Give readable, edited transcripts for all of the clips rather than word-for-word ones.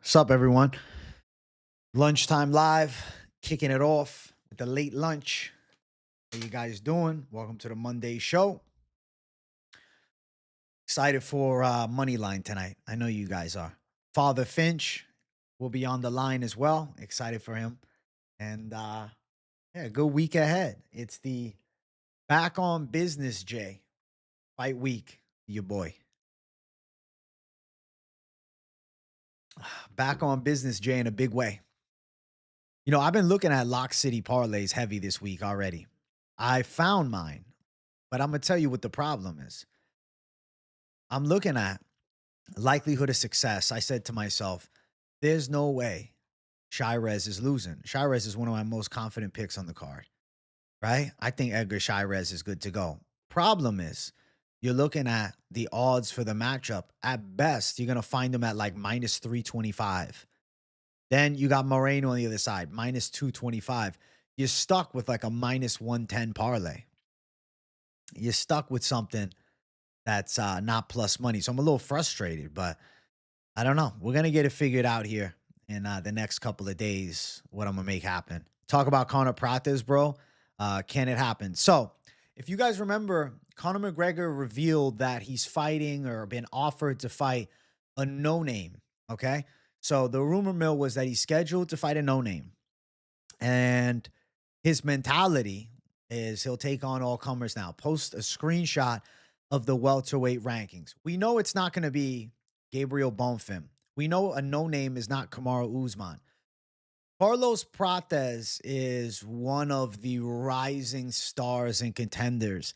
What's up, everyone? Lunchtime live, kicking it off with the late lunch. How you guys doing? Welcome to the Monday show. Excited for Moneyline tonight. I know you guys are. Father Finch will be on the line as well. Excited for him. And yeah, good week ahead. It's the back on business, Jay. Fight week, your boy. Back on business, Jay, in a big way. You know, I've been looking at Lock City parlays heavy this week already. I found mine, but I'm going to tell you what the problem is. I'm looking at likelihood of success. I said to myself, there's no way Shirez is losing. Shirez is one of my most confident picks on the card, right? I think Edgar Shirez is good to go. Problem is, you're looking at the odds for the matchup. At best, you're going to find them at like minus 325. Then you got Moreno on the other side, minus 225. You're stuck with like a minus 110 parlay. You're stuck with something that's not plus money. So I'm a little frustrated, but I don't know. We're going to get it figured out here in the next couple of days, what I'm going to make happen. Talk about Conor Prates, bro. Can it happen? So if you guys remember, Conor McGregor revealed that he's fighting or been offered to fight a no-name, okay? So the rumor mill was that he's scheduled to fight a no-name. And his mentality is he'll take on all comers now. Post a screenshot of the welterweight rankings. We know it's not going to be Gabriel Bonfim. We know a no-name is not Kamaru Usman. Carlos Prates is one of the rising stars and contenders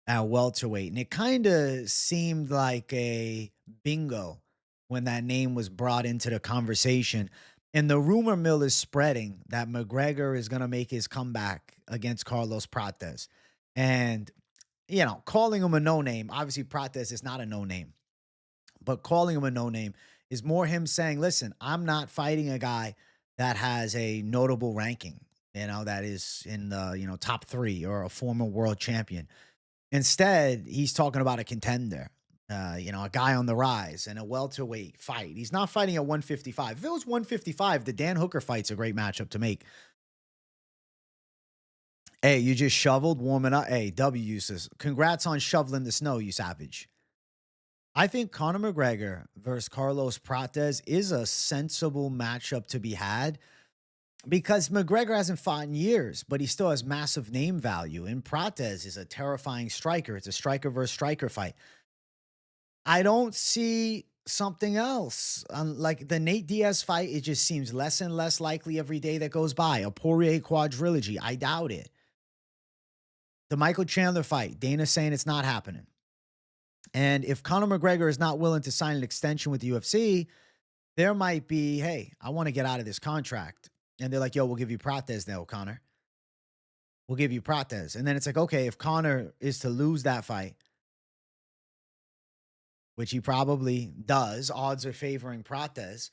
at welterweight. And it kind of seemed like a bingo when that name was brought into the conversation. And the rumor mill is spreading that McGregor is going to make his comeback against Carlos Prates. And, you know, calling him a no-name, obviously Prates is not a no-name. But calling him a no-name is more him saying, listen, I'm not fighting a guy that has a notable ranking, you know, that is in the, you know, top 3 or a former world champion. Instead, he's talking about a contender, you know, a guy on the rise and a welterweight fight. He's not fighting at 155. If it was 155, the Dan Hooker fight's a great matchup to make. Hey, you just shoveled, warming up. Hey, W says, congrats on shoveling the snow, you savage. I think Conor McGregor versus Carlos Prates is a sensible matchup to be had because McGregor hasn't fought in years, but he still has massive name value. And Prates is a terrifying striker. It's a striker versus striker fight. I don't see something else. Like the Nate Diaz fight, it just seems less and less likely every day that goes by. A Poirier quadrilogy, I doubt it. The Michael Chandler fight, Dana saying it's not happening. And if Conor McGregor is not willing to sign an extension with the UFC, there might be, hey, I want to get out of this contract. And they're like, yo, we'll give you Prates now, Conor. We'll give you Prates. And then it's like, okay, if Conor is to lose that fight, which he probably does, odds are favoring Prates.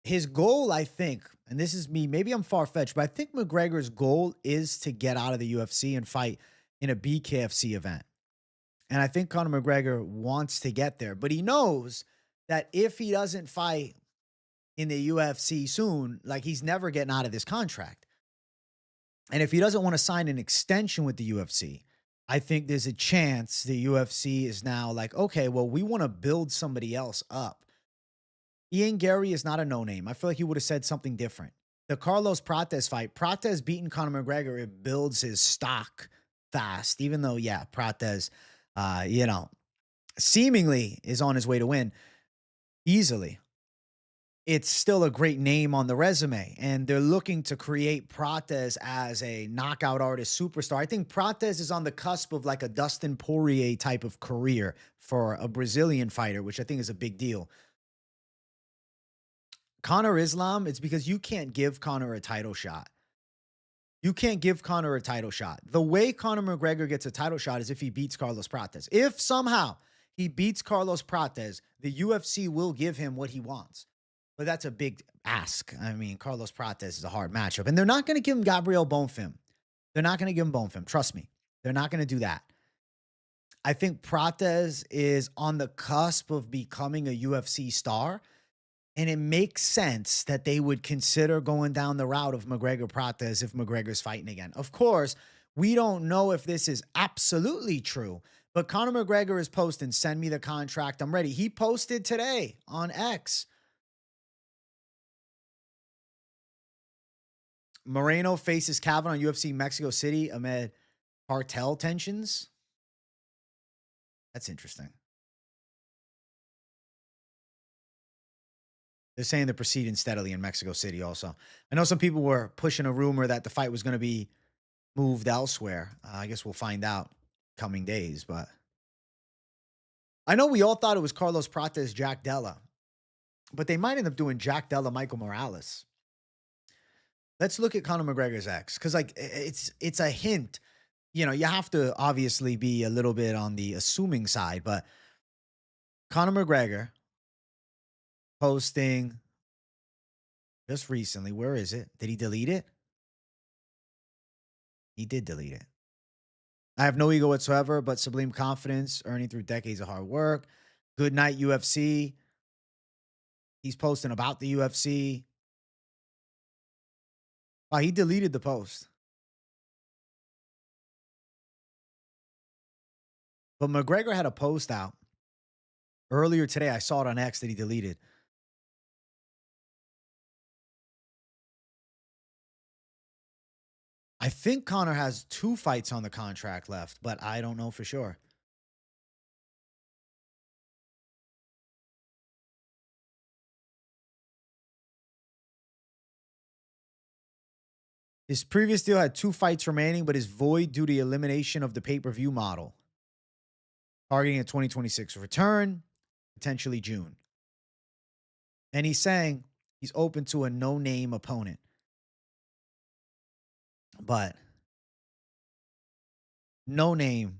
His goal, I think, and this is me, maybe I'm far-fetched, but I think McGregor's goal is to get out of the UFC and fight in a BKFC event. And I think Conor McGregor wants to get there, but he knows that if he doesn't fight in the UFC soon, like he's never getting out of this contract. And if he doesn't want to sign an extension with the UFC, I think there's a chance the UFC is now like, okay, well, we want to build somebody else up. Ian Gary is not a no-name. I feel like he would have said something different. The Carlos Prates fight, Prates beating Conor McGregor, it builds his stock fast, even though, yeah, Prates, you know, seemingly is on his way to win easily. It's still a great name on the resume, and they're looking to create Prates as a knockout artist superstar. I think Prates is on the cusp of like a Dustin Poirier type of career for a Brazilian fighter, which I think is a big deal. Conor Islam, it's because you can't give Conor a title shot. You can't give Conor a title shot. The way Conor McGregor gets a title shot is if he beats Carlos Prates. If somehow he beats Carlos Prates, the UFC will give him what he wants. But that's a big ask. I mean, Carlos Prates is a hard matchup. And they're not going to give him Gabriel Bonfim. They're not going to give him Bonfim. Trust me. They're not going to do that. I think Prates is on the cusp of becoming a UFC star. And it makes sense that they would consider going down the route of McGregor Prates if McGregor's fighting again. Of course, we don't know if this is absolutely true, but Conor McGregor is posting, send me the contract. I'm ready. He posted today on X. Moreno faces Kavanaugh on UFC Mexico City amid cartel tensions. That's interesting. They're saying they're proceeding steadily in Mexico City also. I know some people were pushing a rumor that the fight was going to be moved elsewhere. I guess we'll find out coming days, but I know we all thought it was Carlos Prates, Jack Della, but they might end up doing Jack Della, Michael Morales. Let's look at Conor McGregor's ex, because like it's a hint. You know, you have to obviously be a little bit on the assuming side, but Conor McGregor posting just recently. Where is it? Did he delete it? He did delete it. I have no ego whatsoever, but sublime confidence, earning through decades of hard work. Good night, UFC. He's posting about the UFC. Oh, he deleted the post. But McGregor had a post out earlier today. I saw it on X that he deleted. I think Conor has 2 fights on the contract left, but I don't know for sure. His previous deal had 2 fights remaining, but is void due to the elimination of the pay-per-view model. Targeting a 2026 return, potentially June. And he's saying he's open to a no-name opponent. But no name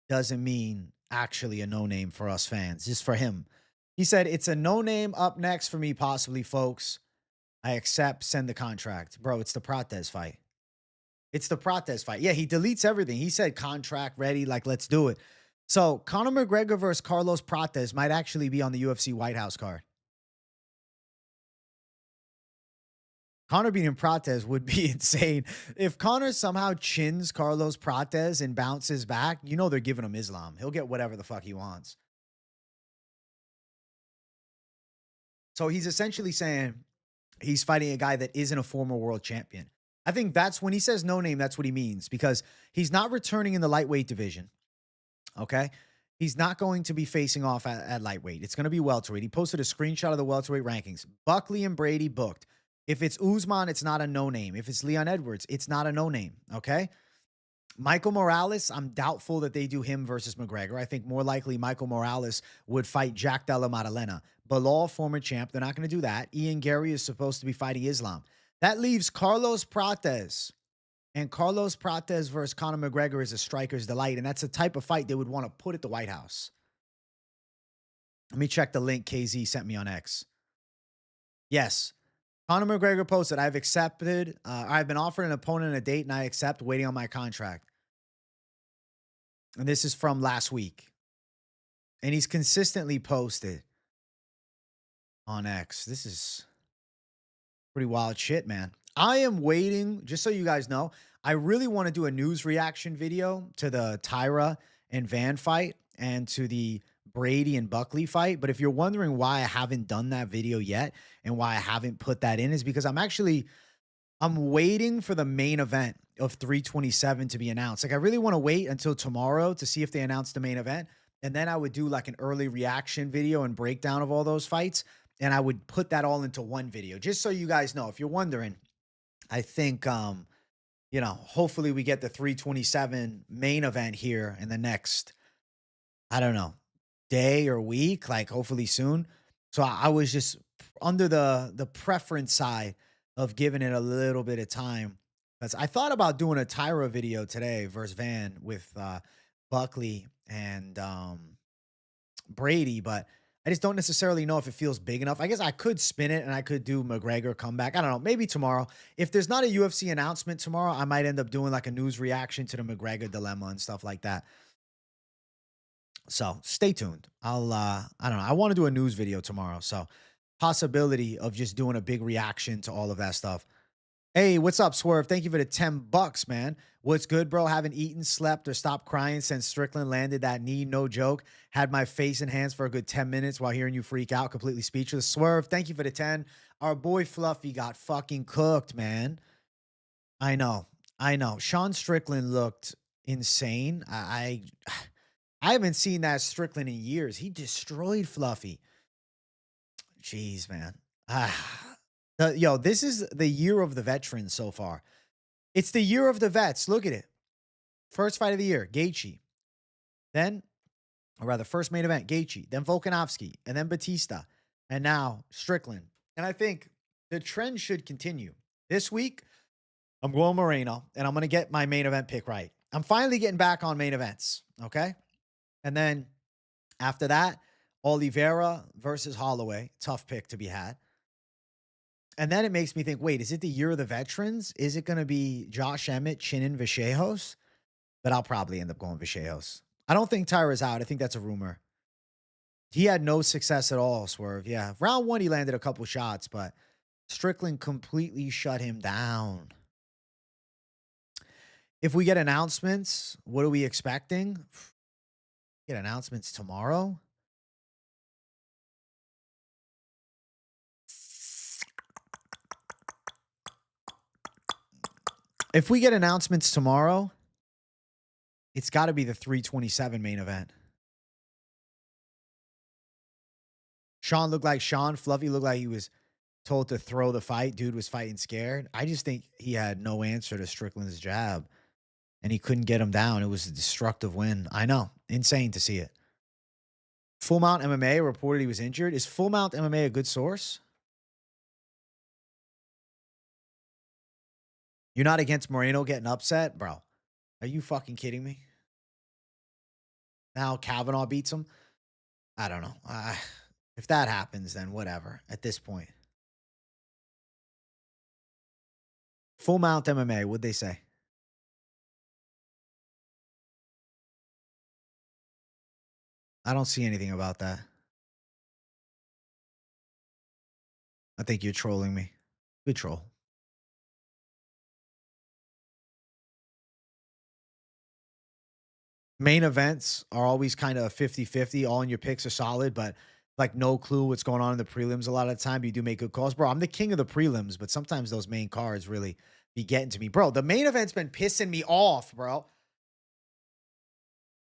doesn't mean actually a no name for us fans, just for him. He said, it's a no name up next for me, possibly, folks. I accept, send the contract. Bro, it's the Prates fight. It's the Prates fight. Yeah, he deletes everything. He said contract ready, like, let's do it. So Conor McGregor versus Carlos Prates might actually be on the UFC White House card. Conor beating Prates would be insane. If Conor somehow chins Carlos Prates and bounces back, you know they're giving him Islam. He'll get whatever the fuck he wants. So he's essentially saying he's fighting a guy that isn't a former world champion. I think that's when he says no name, that's what he means, because he's not returning in the lightweight division. Okay. He's not going to be facing off at lightweight. It's going to be welterweight. He posted a screenshot of the welterweight rankings. Buckley and Brady booked. If it's Usman, it's not a no name. If it's Leon Edwards, it's not a no name. Okay. Michael Morales, I'm doubtful that they do him versus McGregor. I think more likely Michael Morales would fight Jack Della Maddalena. Bilal, former champ, they're not going to do that. Ian Gary is supposed to be fighting Islam. That leaves Carlos Prates. And Carlos Prates versus Conor McGregor is a striker's delight. And that's the type of fight they would want to put at the White House. Let me check the link KZ sent me on X. Yes. Conor McGregor posted, I've accepted, I've been offered an opponent a date and I accept, waiting on my contract. And this is from last week. And he's consistently posted on X. This is pretty wild shit, man. I am waiting, just so you guys know, I really want to do a news reaction video to the Taira and Van fight and to the Brady and Buckley fight. But if you're wondering why I haven't done that video yet and why I haven't put that in, is because I'm waiting for the main event of 327 to be announced. Like, I really want to wait until tomorrow to see if they announce the main event. And then I would do like an early reaction video and breakdown of all those fights. And I would put that all into one video, just so you guys know. If you're wondering, I think, hopefully we get the 327 main event here in the next, I don't know, day or week, like hopefully soon. So I was just under the preference side of giving it a little bit of time. Because I thought about doing a Tyra video today versus Van with Buckley and Brady, but I just don't necessarily know if it feels big enough. I guess I could spin it and I could do McGregor comeback. I don't know. Maybe tomorrow. If there's not a UFC announcement tomorrow, I might end up doing like a news reaction to the McGregor dilemma and stuff like that. So stay tuned. I don't know. I want to do a news video tomorrow. So possibility of just doing a big reaction to all of that stuff. Hey, what's up, Swerve? Thank you for the $10, man. What's good, bro? Haven't eaten, slept, or stopped crying since Strickland landed that knee. No joke. Had my face in hands for a good 10 minutes while hearing you freak out, completely speechless. Swerve, thank you for the 10. Our boy Fluffy got fucking cooked, man. I know. I know. Sean Strickland looked insane. I haven't seen that Strickland in years. He destroyed Fluffy. Jeez, man. Yo, this is the year of the veterans so far. It's the year of the vets. Look at it. First fight of the year, Gaethje. Then, or rather, first main event, Gaethje. Then Volkanovski. And then Batista. And now Strickland. And I think the trend should continue. This week, I'm going Moreno. And I'm going to get my main event pick right. I'm finally getting back on main events. Okay? And then after that, Oliveira versus Holloway. Tough pick to be had. And then it makes me think, wait, is it the year of the veterans? Is it going to be Josh Emmett, Chinnan, Vachejos? But I'll probably end up going Vachejos. I don't think Taira's out. I think that's a rumor. He had no success at all, Swerve. Yeah. Round 1, he landed a couple shots, but Strickland completely shut him down. If we get announcements, what are we expecting? Get announcements tomorrow? If we get announcements tomorrow, it's got to be the 327 main event. Sean looked like Sean. Fluffy looked like he was told to throw the fight. Dude was fighting scared. I just think he had no answer to Strickland's jab, and he couldn't get him down. It was a destructive win. I know. Insane to see it. Full Mount MMA reported he was injured. Is Full Mount MMA a good source? You're not against Moreno getting upset? Bro, are you fucking kidding me? Now Kavanaugh beats him? I don't know. If that happens, then whatever at this point. Full Mount MMA, what'd they say? I don't see anything about that. I think you're trolling me. Good troll. Main events are always kind of 50-50. All in your picks are solid, but like no clue what's going on in the prelims a lot of the time. You do make good calls. Bro, I'm the king of the prelims, but sometimes those main cards really be getting to me. Bro, the main event's been pissing me off, bro.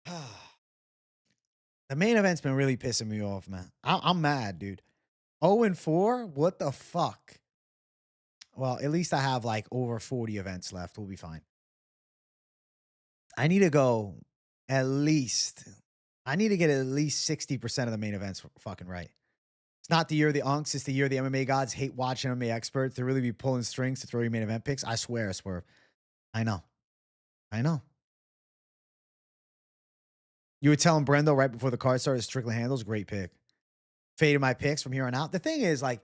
The main event's been really pissing me off, man. I'm mad, dude. 0-4? What the fuck? Well, at least I have like over 40 events left. We'll be fine. I need to go at least, I need to get at least 60% of the main events fucking right. It's not the year of the unks. It's the year of the MMA gods. Hate watching MMA experts to really be pulling strings to throw your main event picks. I swear, Swerve. I know. I know. You were telling Brendo right before the card started, Strickland handles. Great pick. Faded my picks from here on out. The thing is, like,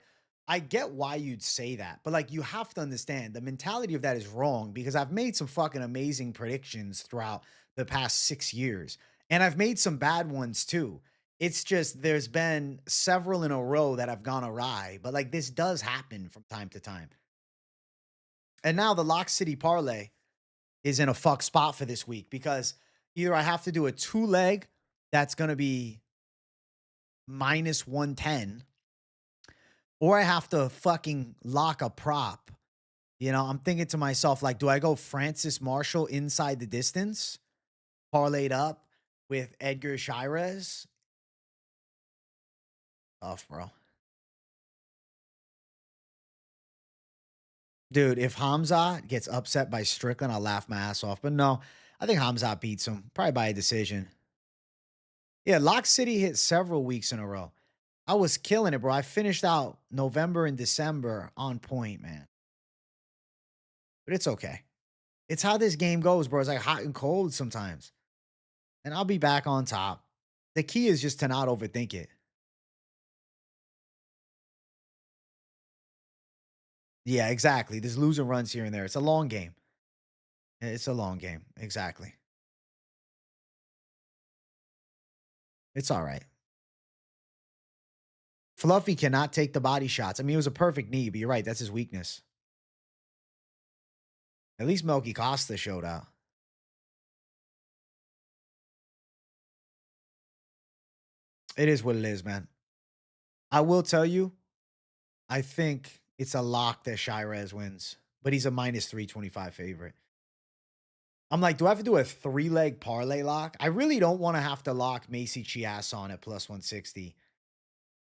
I get why you'd say that, but like, you have to understand the mentality of that is wrong because I've made some fucking amazing predictions throughout the past 6 years, and I've made some bad ones too. It's just there's been several in a row that have gone awry, but like this does happen from time to time. And now the Lock City parlay is in a fuck spot for this week because either I have to do a 2-leg that's going to be minus 110, or I have to fucking lock a prop. You know, I'm thinking to myself, like, do I go Francis Marshall inside the distance, parlayed up with Edgar Shirez? Tough, bro. Dude, if Hamzat gets upset by Strickland, I'll laugh my ass off. But no, I think Hamzat beats him, probably by a decision. Yeah, Lock City hit several weeks in a row. I was killing it, bro. I finished out November and December on point, man. But it's okay. It's how this game goes, bro. It's like hot and cold sometimes. And I'll be back on top. The key is just to not overthink it. Yeah, exactly. There's losing runs here and there. It's a long game. It's a long game. Exactly. It's all right. Fluffy cannot take the body shots. I mean, it was a perfect knee, but you're right. That's his weakness. At least Melky Costa showed out. It is what it is, man. I will tell you, I think it's a lock that Shirez wins, but he's a minus 325 favorite. I'm like, do I have to do a 3-leg parlay lock? I really don't want to have to lock Macy Chiasson at plus 160,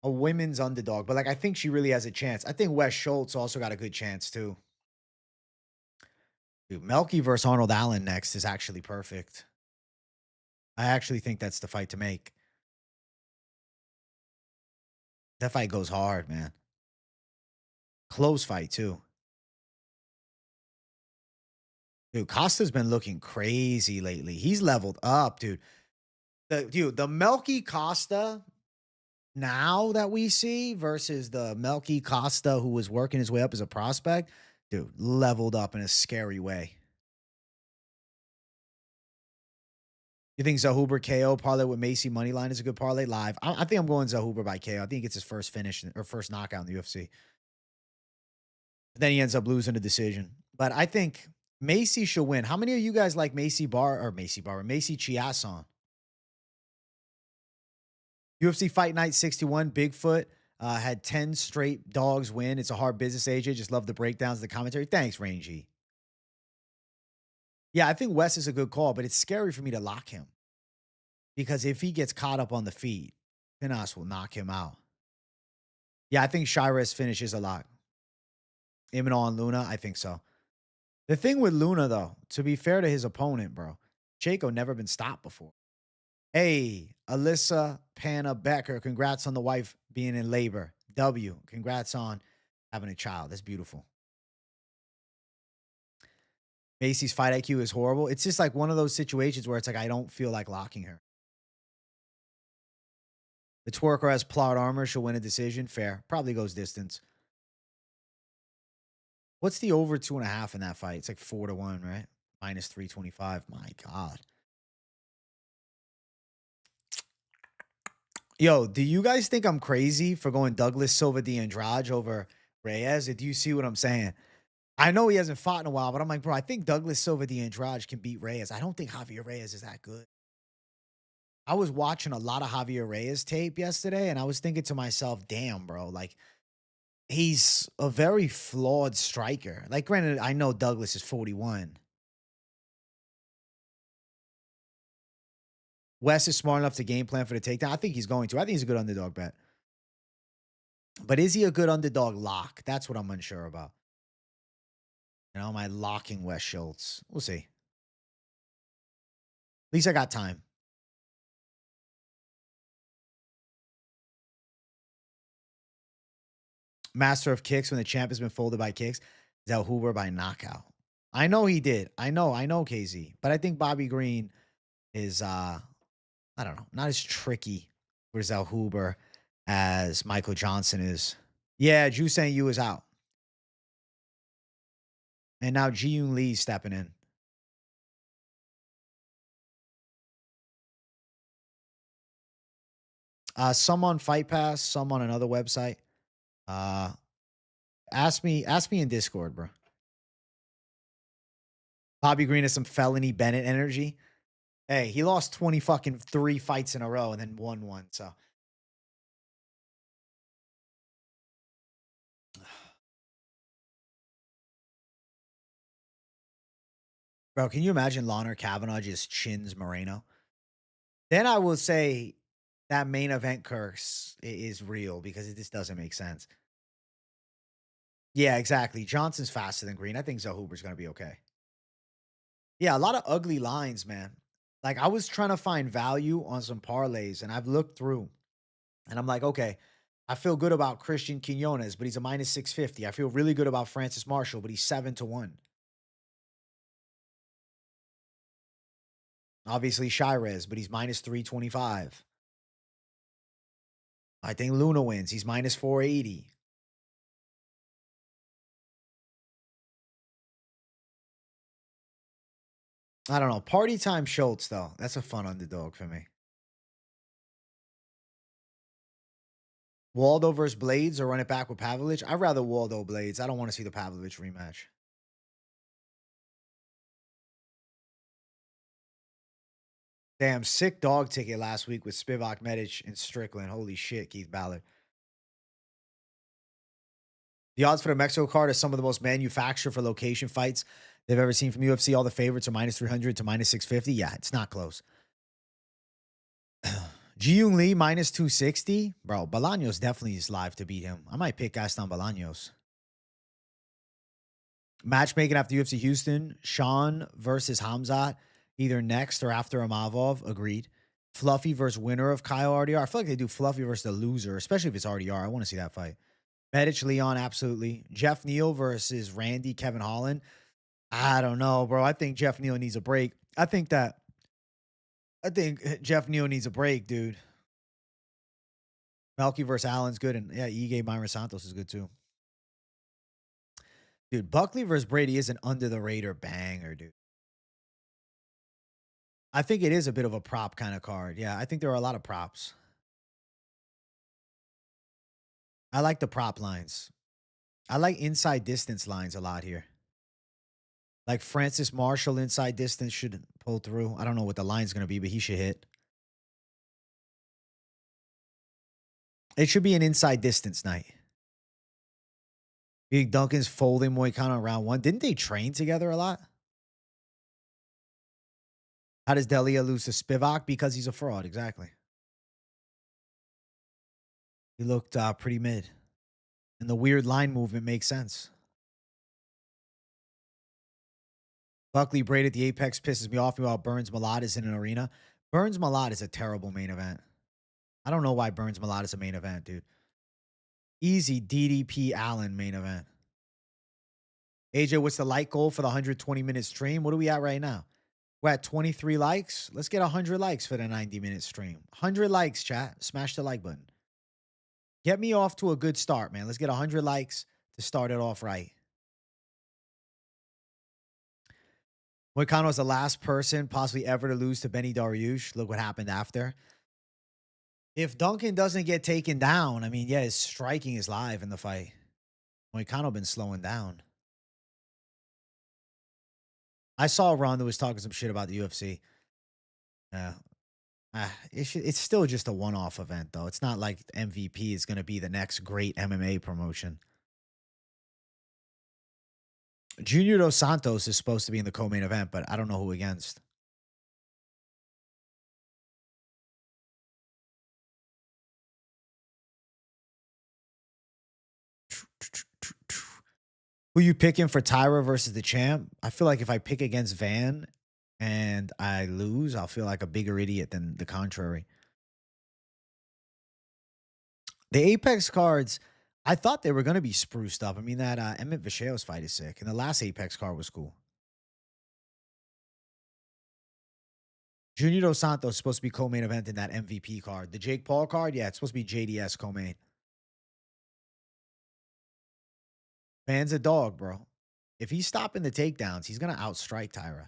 a women's underdog, but like, I think she really has a chance. I think Wes Schultz also got a good chance too. Dude, Melky versus Arnold Allen next is actually perfect. I actually think that's the fight to make. That fight goes hard, man. Close fight too. Dude, Costa's been looking crazy lately. He's leveled up, dude. The Melky Costa now that we see versus the Melky Costa who was working his way up as a prospect, dude, leveled up in a scary way. You think Zahuber KO parlay with Macy Moneyline is a good parlay live? I think I'm going Zahuber by KO. I think he gets his first finish or first knockout in the UFC. But then he ends up losing a decision. But I think Macy should win. How many of you guys like Macy Chiasson? UFC Fight Night 61, Bigfoot had 10 straight dogs win. It's a hard business, AJ. Just love the breakdowns, the commentary. Thanks, Rangy. Yeah, I think Wes is a good call, but it's scary for me to lock him because if he gets caught up on the feet, Pinas will knock him out. Yeah, I think Shirez finishes a lock. Imanol and Luna, I think so. The thing with Luna, though, to be fair to his opponent, bro, Chaco never been stopped before. Hey, Alyssa Panna Becker, congrats on the wife being in labor. W, congrats on having a child. That's beautiful. Macy's fight IQ is horrible. It's just like one of those situations where it's like, I don't feel like locking her. The twerker has plot armor. She'll win a decision. Fair. Probably goes distance. What's the over 2.5 in that fight? It's like 4-1, right? Minus 325. My God. Yo, do you guys think I'm crazy for going Douglas Silva de Andrade over Reyes? Do you see what I'm saying? I know he hasn't fought in a while, but I'm like, bro, I think Douglas Silva de Andrade can beat Reyes. I don't think Javier Reyes is that good. I was watching a lot of Javier Reyes tape yesterday, and I was thinking to myself, damn, bro, like he's a very flawed striker. Like, granted, I know Douglas is 41. Wes is smart enough to game plan for the takedown. I think he's going to. I think he's a good underdog bet. But is he a good underdog lock? That's what I'm unsure about. You know, am I locking Wes Schultz? We'll see. At least I got time. Master of kicks when the champ has been folded by kicks. Zellhuber by knockout. I know he did. I know, KZ. But I think Bobby Green is I don't know, not as tricky for Zellhuber as Michael Johnson is. Yeah, Ju Sang Yu is out. And now Ji Yoon Lee stepping in. Some on Fight Pass, some on another website. Ask me in Discord, bro. Bobby Green has some felony Bennett energy. Hey, he lost 20 fucking 3 fights in a row and then won one. So bro, can you imagine Lawner Kavanaugh just chins Moreno? Then I will say that main event curse is real because it just doesn't make sense. Yeah, exactly. Johnson's faster than Green. I think Zahuber's going to be okay. Yeah, a lot of ugly lines, man. Like I was trying to find value on some parlays and I've looked through and I'm like, okay, I feel good about Christian Quinones, but he's a minus 650. I feel really good about Francis Marshall, but he's 7-1. Obviously Shirez, but he's minus 325. I think Luna wins. He's minus 480. I don't know. Party time Schultz, though. That's a fun underdog for me. Waldo versus Blades or run it back with Pavlovich? I'd rather Waldo Blades. I don't want to see the Pavlovich rematch. Damn, sick dog ticket last week with Spivak, Medic, and Strickland. Holy shit, Keith Ballard. The odds for the Mexico card are some of the most manufactured for location fights they've ever seen from UFC. All the favorites are minus 300 to minus 650. Yeah, it's not close. Ji-Yoon Lee minus 260. Bro, Bolaños definitely is live to beat him. I might pick Gaston Bolaños. Matchmaking after UFC Houston. Sean versus Hamzat. Either next or after Amavov. Agreed. Fluffy versus winner of Kyle RDR. I feel like they do Fluffy versus the loser, especially if it's RDR. I want to see that fight. Medic Leon, absolutely. Jeff Neal versus Randy Kevin Holland. I don't know, bro. I think Jeff Neal needs a break. I think Jeff Neal needs a break, dude. Melky versus Allen's good. And yeah, Ige Myron Santos is good too. Dude, Buckley versus Brady is an under the radar banger, dude. I think it is a bit of a prop kind of card. Yeah, I think there are a lot of props. I like the prop lines. I like inside distance lines a lot here. Like Francis Marshall inside distance should pull through. I don't know what the line's going to be, but he should hit. It should be an inside distance night. Big Duncan's folding Moicano in round one. Didn't they train together a lot? How does Delia lose to Spivak? Because he's a fraud. Exactly. He looked pretty mid. And the weird line movement makes sense. Buckley Braid at the Apex pisses me off while Burns Malott is in an arena. Burns Malott is a terrible main event. I don't know why Burns Malott is a main event, dude. Easy DDP Allen main event. AJ, what's the like goal for the 120-minute stream? What are we at right now? We're at 23 likes. Let's get 100 likes for the 90-minute stream. 100 likes, chat. Smash the like button. Get me off to a good start, man. Let's get 100 likes to start it off right. Moicano is the last person possibly ever to lose to Benny Dariush. Look what happened after. If Duncan doesn't get taken down, I mean, yeah, his striking is live in the fight. Moicano been slowing down. I saw Ron that was talking some shit about the UFC. Yeah. It's still just a one-off event, though. It's not like MVP is going to be the next great MMA promotion. Junior Dos Santos is supposed to be in the co-main event, but I don't know who against. Who you picking for Taira versus the champ? I feel like if I pick against Van and I lose, I'll feel like a bigger idiot than the contrary. The Apex cards, I thought they were going to be spruced up. I mean, that Emmett Vicious fight is sick. And the last Apex card was cool. Junior Dos Santos is supposed to be co-main event in that MVP card. The Jake Paul card, yeah, it's supposed to be JDS co-main. Van's a dog, bro. If he's stopping the takedowns, he's going to outstrike Taira.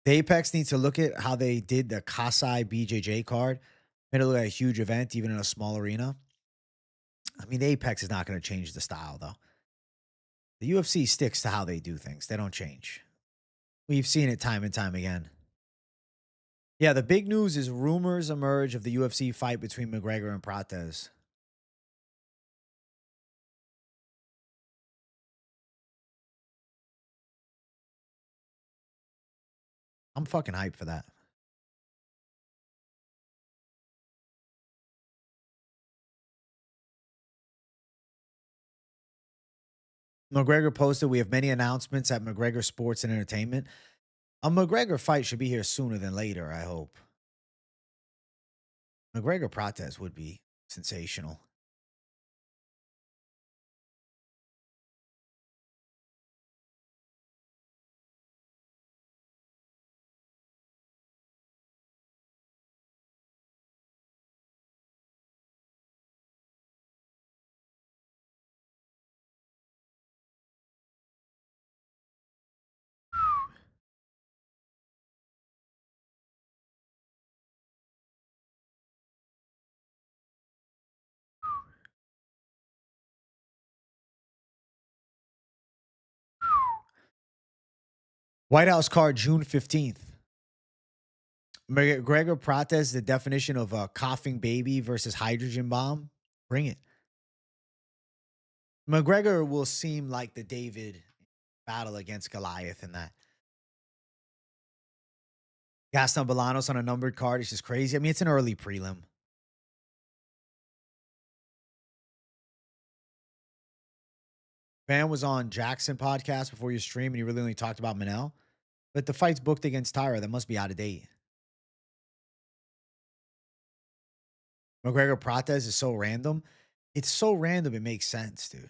The Apex needs to look at how they did the Kasai BJJ card. Made it look like a huge event, even in a small arena. I mean, the Apex is not going to change the style, though. The UFC sticks to how they do things. They don't change. We've seen it time and time again. Yeah, the big news is rumors emerge of the UFC fight between McGregor and Prates. I'm fucking hyped for that. McGregor posted, we have many announcements at McGregor Sports and Entertainment. A McGregor fight should be here sooner than later, I hope. McGregor Prates would be sensational. White House card June 15th. McGregor Prates, the definition of a coughing baby versus hydrogen bomb. Bring it. McGregor will seem like the David battle against Goliath in that. Gaston Bolanos on a numbered card is just crazy. I mean, it's an early prelim. Van was on Jackson podcast before your stream, and he really only talked about Manel. But the fight's booked against Taira. That must be out of date. McGregor Prates is so random. It's so random, it makes sense, dude.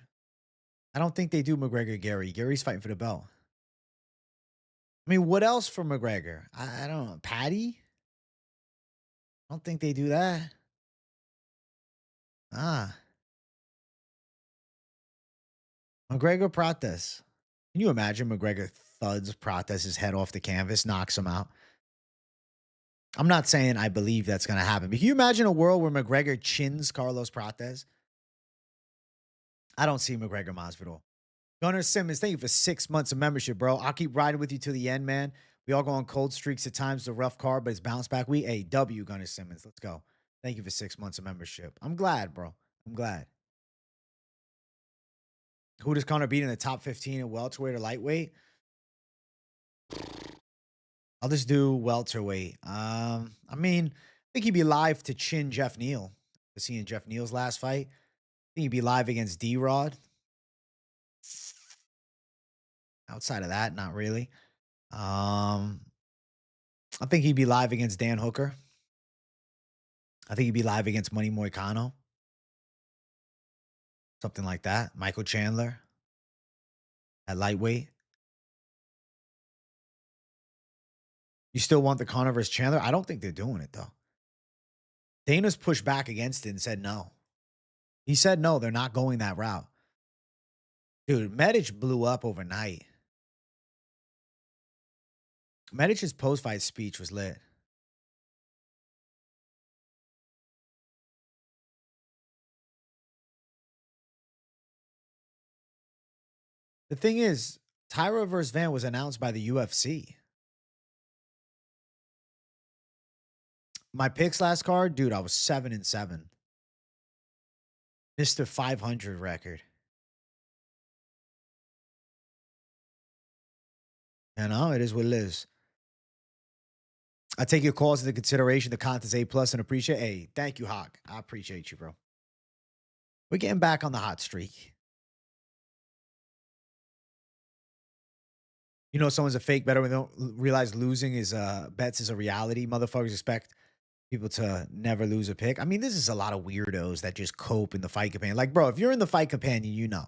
I don't think they do McGregor Gary. Gary's fighting for the belt. I mean, what else for McGregor? I don't know. Patty? I don't think they do that. Ah. McGregor Prates. Can you imagine McGregor thuds Prates' head off the canvas, knocks him out? I'm not saying I believe that's going to happen. But can you imagine a world where McGregor chins Carlos Prates? I don't see McGregor Masvidal. Gunnar Simmons, thank you for 6 months of membership, bro. I'll keep riding with you to the end, man. We all go on cold streaks at times. It's a rough card, but it's bounce back week. Hey, W, Gunnar Simmons. Let's go. Thank you for 6 months of membership. I'm glad, bro. I'm glad. Who does Conor beat in the top 15 at welterweight or lightweight? I'll just do welterweight. I mean, I think he'd be live to chin Jeff Neal. Seeing Jeff Neal's last fight. I think he'd be live against D-Rod. Outside of that, not really. I think he'd be live against Dan Hooker. I think he'd be live against Money Moicano. Something like that. Michael Chandler at lightweight. You still want the Conor versus Chandler? I don't think they're doing it, though. Dana's pushed back against it and said no. He said no, they're not going that route. Dude, Medic blew up overnight. Medic's post-fight speech was lit. The thing is, Taira versus Van was announced by the UFC. My picks last card, dude, I was 7-7. Mr. 500 record. You know, it is what it is. I take your calls into consideration. The content's A+ and appreciate. Hey, thank you, Hawk. I appreciate you, bro. We're getting back on the hot streak. You know, someone's a fake better when they don't realize losing is bets is a reality. Motherfuckers expect people to never lose a pick. I mean, this is a lot of weirdos that just cope in the fight companion. Like, bro, if you're in the fight companion, you know.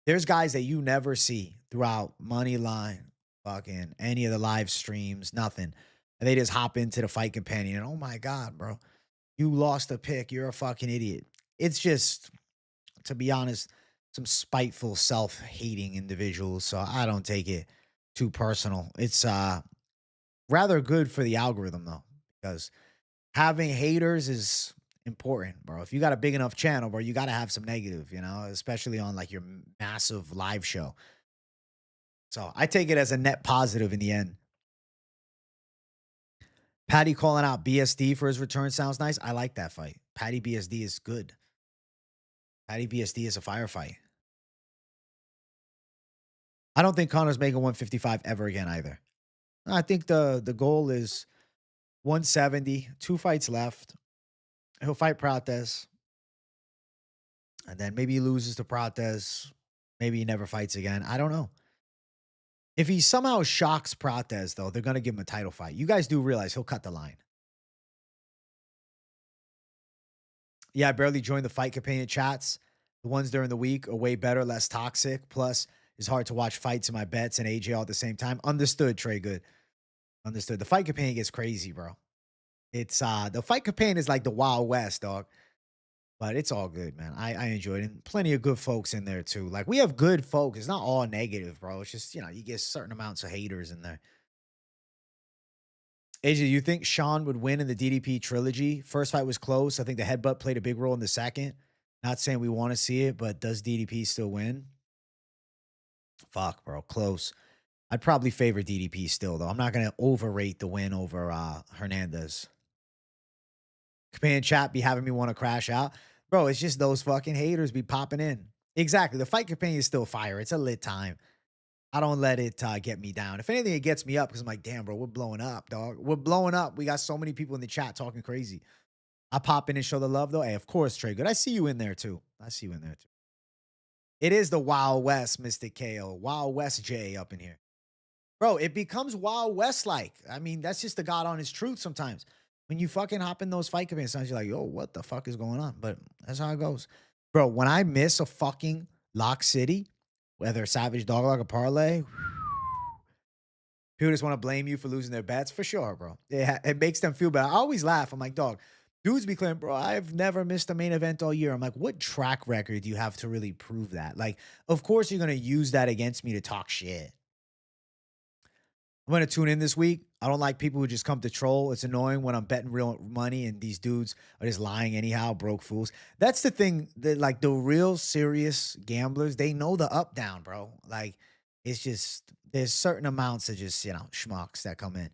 There's guys that you never see throughout Moneyline, fucking any of the live streams, nothing. And they just hop into the fight companion and, oh my God, bro, you lost a pick. You're a fucking idiot. It's just, to be honest, some spiteful, self-hating individuals. So I don't take it too personal. It's rather good for the algorithm, though, because having haters is important, bro. If you got a big enough channel, bro, you got to have some negative, you know, especially on like your massive live show. So I take it as a net positive in the end. Patty calling out BSD for his return sounds nice. I like that fight. Patty BSD is good. Patty BSD is a firefight. I don't think Conor's making 155 ever again either. I think the goal is 170, 2 fights left. He'll fight Prates. And then maybe he loses to Prates. Maybe he never fights again. I don't know. If he somehow shocks Prates, though, they're going to give him a title fight. You guys do realize he'll cut the line. Yeah, I barely joined the fight companion chats. The ones during the week are way better, less toxic. Plus, it's hard to watch fights in my bets and AJ all at the same time. Understood, Trey Good. Understood. The fight companion gets crazy, bro. It's the fight companion is like the Wild West, dog. But it's all good, man. I enjoyed it. And plenty of good folks in there too. Like we have good folks. It's not all negative, bro. It's just, you know, you get certain amounts of haters in there. AJ, you think Sean would win in the DDP trilogy? First fight was close. I think the headbutt played a big role in the second. Not saying we want to see it, but does DDP still win? Fuck, bro. Close. I'd probably favor DDP still, though. I'm not gonna overrate the win over Hernandez. Command chat be having me want to crash out. Bro, it's just those fucking haters be popping in. Exactly. The fight companion is still fire. It's a lit time. I don't let it get me down. If anything, it gets me up because I'm like, damn, bro, we're blowing up, dog. We're blowing up. We got so many people in the chat talking crazy. I pop in and show the love, though. Hey, of course, Trey Good. I see you in there, too. I see you in there, too. It is the Wild West, Mystic KO. Wild West J up in here. Bro, it becomes Wild West like. I mean, that's just the God honest truth sometimes. When you fucking hop in those fight commands, sometimes you're like, yo, what the fuck is going on? But that's how it goes. Bro, when I miss a fucking Lock City, whether Savage Dog like a parlay, people just want to blame you for losing their bets for sure, bro. It makes them feel bad. I always laugh. I'm like, dog, dudes be claiming, bro, I've never missed a main event all year. I'm like, what track record do you have to really prove that? Like, of course you're going to use that against me to talk shit. I'm going to tune in this week. I don't like people who just come to troll. It's annoying when I'm betting real money and these dudes are just lying anyhow, broke fools. That's the thing that like the real serious gamblers, they know the up down, bro. Like it's just, there's certain amounts of just, schmucks that come in.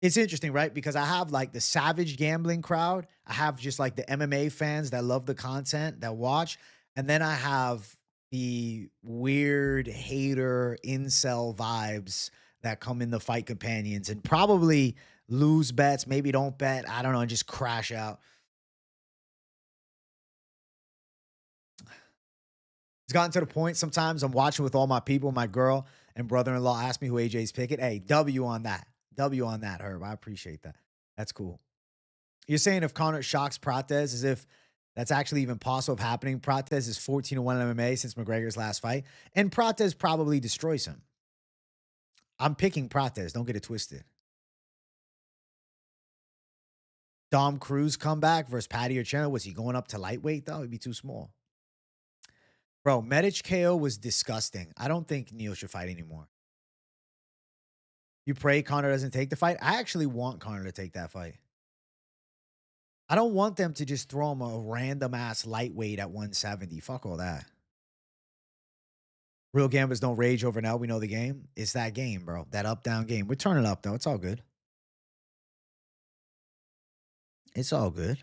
It's interesting, right? Because I have like the savage gambling crowd. I have just like the MMA fans that love the content that watch. And then I have the weird hater incel vibes that come in the fight companions and probably lose bets, maybe don't bet, I don't know, and just crash out. It's gotten to the point sometimes I'm watching with all my people, my girl and brother-in-law ask me who AJ's picking. Hey, W on that. W on that, Herb. I appreciate that. That's cool. You're saying if Conor shocks Prates as if that's actually even possible of happening. Prates is 14-1 in MMA since McGregor's last fight. And Prates probably destroys him. I'm picking Prates. Don't get it twisted. Dom Cruz comeback versus Patty or Chandler. Was he going up to lightweight though? He'd be too small. Bro, Medic KO was disgusting. I don't think Neil should fight anymore. You pray Conor doesn't take the fight? I actually want Conor to take that fight. I don't want them to just throw him a random ass lightweight at 170. Fuck all that. Real gamblers don't rage over now. We know the game. It's that game, bro. That up-down game. We're turning up, though. It's all good. It's all good.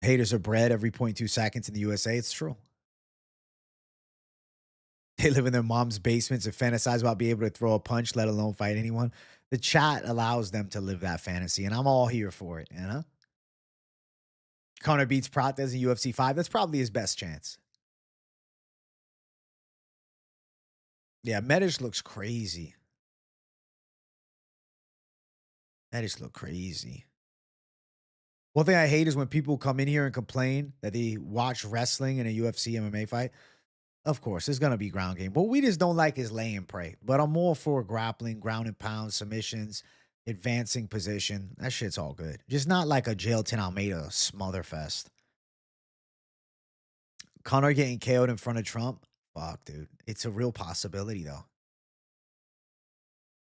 Haters are bred every 0.2 seconds in the USA. It's true. They live in their mom's basements and fantasize about being able to throw a punch, let alone fight anyone. The chat allows them to live that fantasy, and I'm all here for it, you know? Conor beats Prates in UFC 5. That's probably his best chance. Yeah, Medish looks crazy. Medish look crazy. One thing I hate is when people come in here and complain that they watch wrestling in a UFC MMA fight. Of course, there's going to be ground game. What we just don't like is lay and pray. But I'm more for grappling, ground and pound, submissions, advancing position. That shit's all good. Just not like a Jailton Almeida smotherfest. Conor getting KO'd in front of Trump. Fuck, dude. It's a real possibility, though.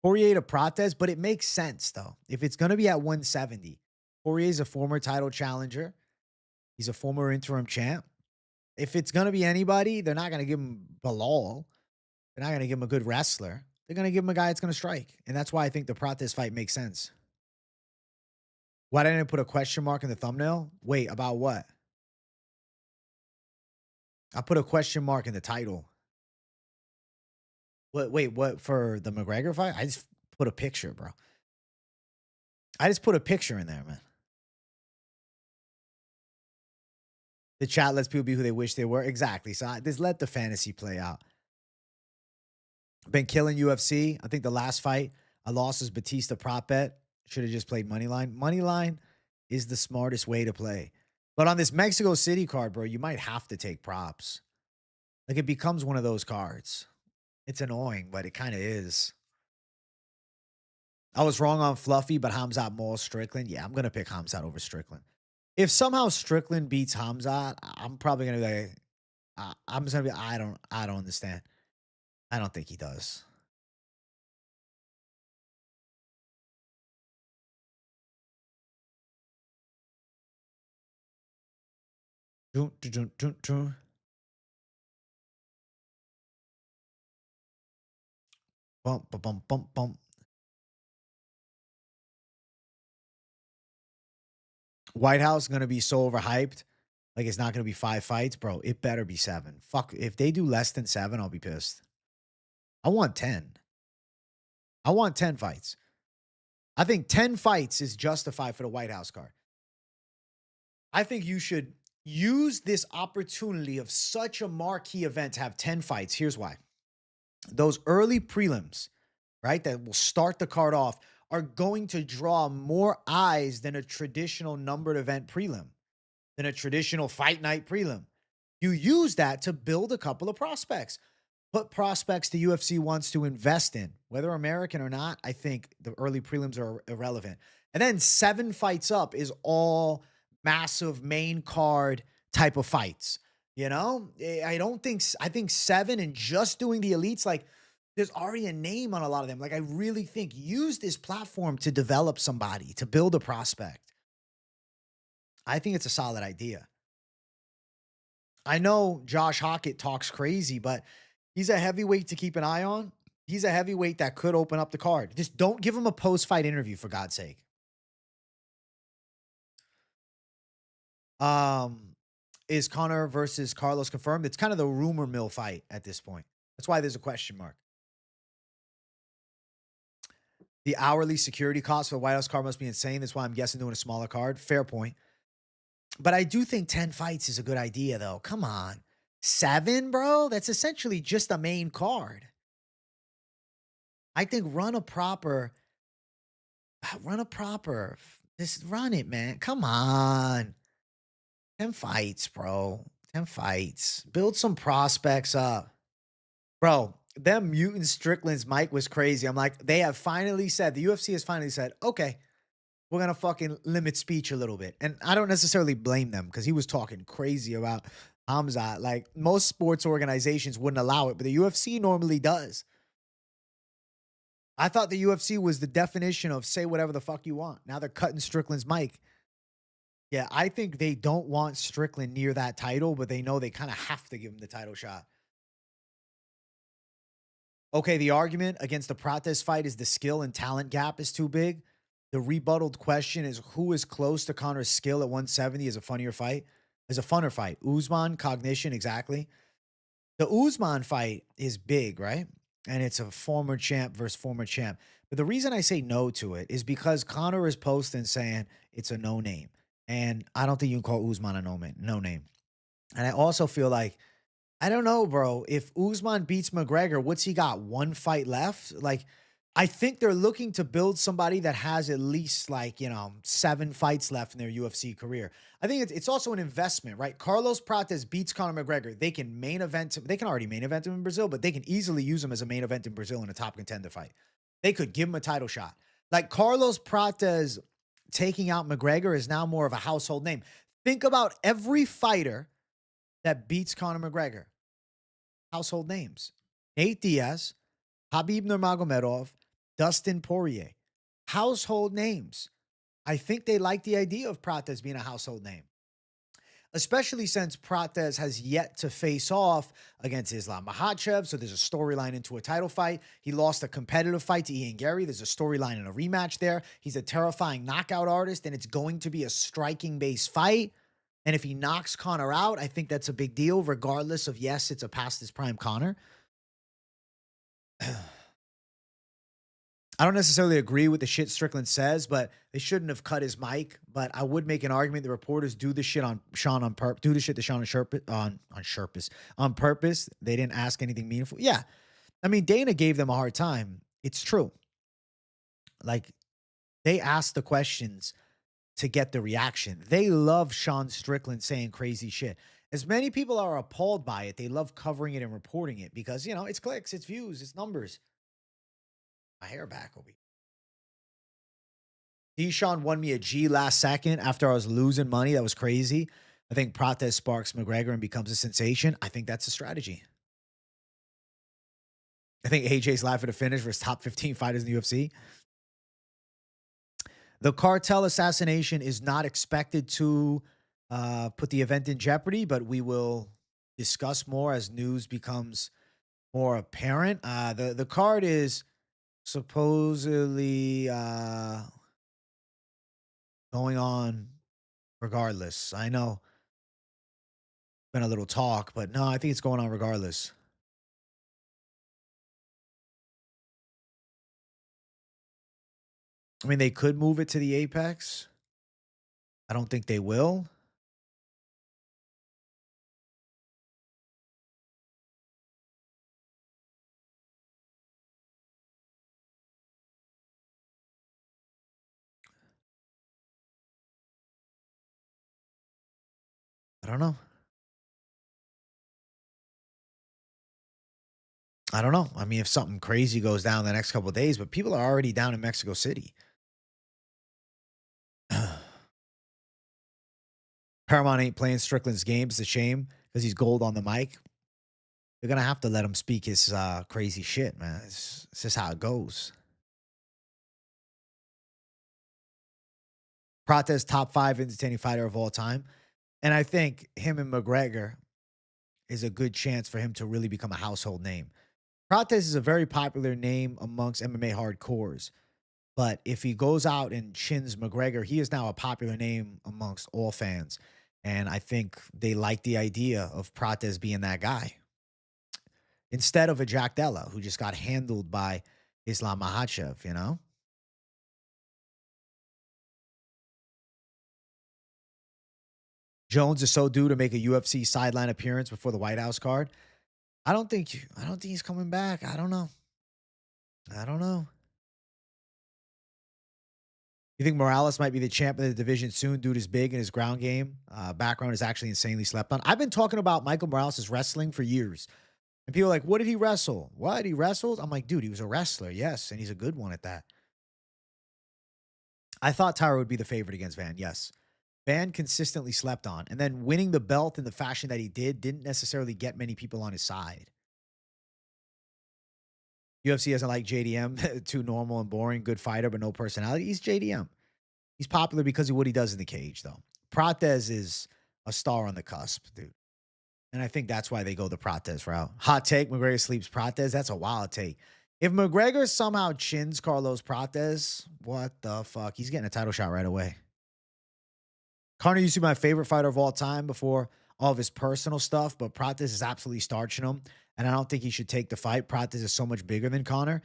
Poirier to Prates, but it makes sense, though. If it's going to be at 170, Poirier's a former title challenger. He's a former interim champ. If it's going to be anybody, they're not going to give him Bilal. They're not going to give him a good wrestler. They're going to give him a guy that's going to strike. And that's why I think the Prates fight makes sense. Why didn't I put a question mark in the thumbnail? Wait, about what? I put a question mark in the title. What for the McGregor fight? I just put a picture, bro. I just put a picture in there, man. The chat lets people be who they wish they were. Exactly. So just let the fantasy play out. Been killing UFC. I think the last fight I lost was Batista prop bet. Should have just played Moneyline. Moneyline is the smartest way to play. But on this Mexico City card, bro, you might have to take props. Like it becomes one of those cards. It's annoying, but it kind of is. I was wrong on Fluffy, but Hamzat Maul Strickland. Yeah, I'm going to pick Hamzat over Strickland. If somehow Strickland beats Hamzat, I'm probably going to be like, I'm just going to be, I don't understand. I don't think he does. Bump, bump, bump, bump, bump. White House gonna be so overhyped. Like it's not gonna be 5 fights, bro. It better be 7. Fuck, if they do less than 7, I'll be pissed. I want 10. I want 10 fights. I think 10 fights is justified for the White House card. I think you should use this opportunity of such a marquee event to have 10 fights. Here's why. Those early prelims, right, that will start the card off are going to draw more eyes than a traditional numbered event prelim, than a traditional fight night prelim. You use that to build a couple of prospects. Put prospects the UFC wants to invest in, whether American or not. I think the early prelims are irrelevant. And then 7 fights up is all massive main card type of fights. You know, I think 7 and just doing the elites, like there's already a name on a lot of them. Like I really think use this platform to develop somebody, to build a prospect. I think it's a solid idea. I know Josh Hockett talks crazy, but he's a heavyweight to keep an eye on. He's a heavyweight that could open up the card. Just don't give him a post-fight interview, for God's sake. Is Conor versus Carlos confirmed? It's kind of the rumor mill fight at this point. That's why there's a question mark. The hourly security cost for the White House card must be insane. That's why I'm guessing doing a smaller card. Fair point. But I do think 10 fights is a good idea, though. Come on. 7, bro? That's essentially just a main card. I think run a proper. Just run it, man. Come on. 10 fights, bro. 10 fights. Build some prospects up. Bro, them mutant Strickland's mic was crazy. I'm like, they have finally said, the UFC has finally said, okay, we're going to fucking limit speech a little bit. And I don't necessarily blame them because he was talking crazy about Hamzat. Like most sports organizations wouldn't allow it, but the UFC normally does. I thought the UFC was the definition of say whatever the fuck you want. Now they're cutting Strickland's mic. Yeah, I think they don't want Strickland near that title, but they know they kind of have to give him the title shot. Okay, the argument against the Prates fight is the skill and talent gap is too big. The rebutted question is who is close to Conor's skill at 170 is a funnier fight, is a funner fight. Usman, cognition, exactly. The Usman fight is big, right? And it's a former champ versus former champ. But the reason I say no to it is because Conor is posting saying it's a no name. And I don't think you can call Usman a no name. And I also feel like I don't know, bro. If Usman beats McGregor, what's he got? 1 fight left? Like, I think they're looking to build somebody that has at least 7 fights left in their UFC career. I think it's also an investment, right? Carlos Prates beats Conor McGregor. They can main event him. They can already main event him in Brazil, but they can easily use him as a main event in Brazil in a top contender fight. They could give him a title shot. Like Carlos Prates taking out McGregor is now more of a household name. Think about every fighter that beats Conor McGregor. Household names. Nate Diaz, Habib Nurmagomedov, Dustin Poirier. Household names. I think they like the idea of Prates being a household name, especially since Prates has yet to face off against Islam Makhachev. So there's a storyline into a title fight. He lost a competitive fight to Ian Gary. There's a storyline and a rematch there. He's a terrifying knockout artist, and it's going to be a striking-based fight. And if he knocks Conor out, I think that's a big deal, regardless of, yes, it's a past his prime Conor. I don't necessarily agree with the shit Strickland says, but they shouldn't have cut his mic. But I would make an argument the reporters do the shit on Sean on purpose, do the shit to Sean on purpose. They didn't ask anything meaningful. Yeah. I mean, Dana gave them a hard time. It's true. Like, they asked the questions to get the reaction. They love Sean Strickland saying crazy shit. As many people are appalled by it, they love covering it and reporting it because, it's clicks, it's views, it's numbers. My hair back will be. Deshaun won me a G last second after I was losing money. That was crazy. I think Prates sparks McGregor and becomes a sensation. I think that's a strategy. I think AJ's live for the finish versus top 15 fighters in the UFC. The cartel assassination is not expected to put the event in jeopardy, but we will discuss more as news becomes more apparent. The card is supposedly going on regardless. I know been a little talk, but no, I think it's going on regardless. I mean, they could move it to the Apex. I don't think they will. I don't know. I don't know. I mean, if something crazy goes down the next couple of days, but people are already down in Mexico City. Paramount ain't playing Strickland's game. It's a shame because he's gold on the mic. They're gonna have to let him speak his crazy shit, man. It's just how it goes. Prates top 5 entertaining fighter of all time, and I think him and McGregor is a good chance for him to really become a household name. Prates is a very popular name amongst MMA hardcores, but if he goes out and chins McGregor, he is now a popular name amongst all fans, and I think they like the idea of Prates being that guy instead of a Jack Della who just got handled by Islam Makhachev, you know? Jones is so due to make a UFC sideline appearance before the White House card. I don't think he's coming back. I don't know. I don't know. You think Morales might be the champ of the division soon? Dude is big and his ground game background is actually insanely slept on. I've been talking about Michael Morales' wrestling for years. And people are like, what did he wrestle? What? He wrestled? I'm like, dude, he was a wrestler. Yes. And he's a good one at that. I thought Tyra would be the favorite against Van. Yes. Van consistently slept on. And then winning the belt in the fashion that he didn't necessarily get many people on his side. UFC doesn't like JDM, too normal and boring, good fighter, but no personality. He's JDM. He's popular because of what he does in the cage, though. Prates is a star on the cusp, dude. And I think that's why they go the Prates route. Hot take, McGregor sleeps Prates. That's a wild take. If McGregor somehow chins Carlos Prates, what the fuck? He's getting a title shot right away. Conor used to be my favorite fighter of all time before all of his personal stuff, but Prates is absolutely starching him. And I don't think he should take the fight. Prates is so much bigger than Conor.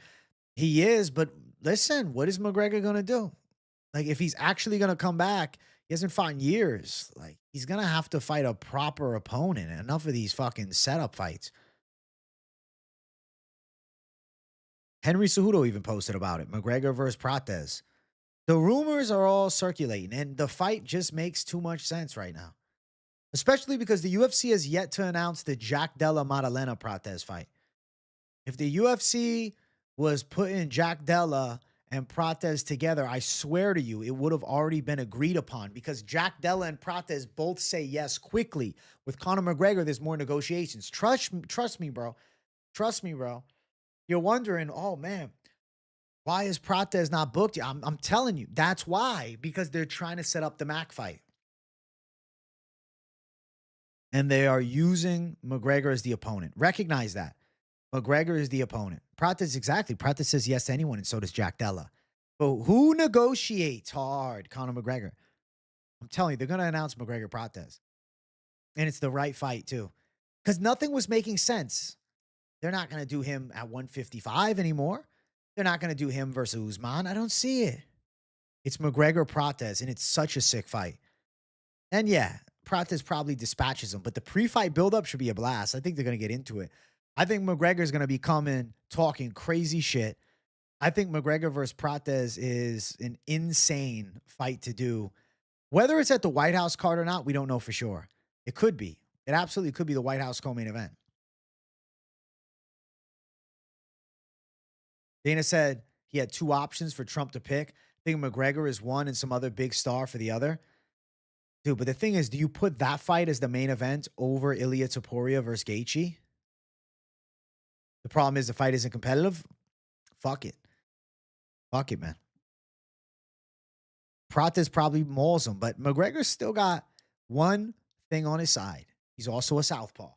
He is, but listen, what is McGregor going to do? Like, if he's actually going to come back, he hasn't fought in years. Like, he's going to have to fight a proper opponent. Enough of these fucking setup fights. Henry Cejudo even posted about it. McGregor versus Prates. The rumors are all circulating, and the fight just makes too much sense right now. Especially because the UFC has yet to announce the Jack Della Maddalena Prates fight. If the UFC was putting Jack Della and Prates together, I swear to you, it would have already been agreed upon because Jack Della and Prates both say yes quickly. With Conor McGregor, there's more negotiations. Trust me, bro. Trust me, bro. You're wondering, oh man, why is Prates not booked yet? I'm telling you, that's why. Because they're trying to set up the Mac fight. And they are using McGregor as the opponent. Recognize that. McGregor is the opponent. Prates, exactly. Prates says yes to anyone, and so does Jack Della. But who negotiates hard? Conor McGregor. I'm telling you, they're going to announce McGregor Prates. And it's the right fight, too. Because nothing was making sense. They're not going to do him at 155 anymore. They're not going to do him versus Usman. I don't see it. It's McGregor Prates, and it's such a sick fight. And yeah, Prates probably dispatches him, but the pre-fight buildup should be a blast. I think they're going to get into it. I think McGregor's going to be coming talking crazy shit. I think McGregor versus Prates is an insane fight to do. Whether it's at the White House card or not, we don't know for sure. It could be. It absolutely could be the White House co-main event. Dana said he had two options for Trump to pick. I think McGregor is one and some other big star for the other. Dude, but the thing is, do you put that fight as the main event over Ilia Topuria versus Gaethje? The problem is the fight isn't competitive. Fuck it. Fuck it, man. Prates probably mauls him, but McGregor's still got one thing on his side. He's also a southpaw.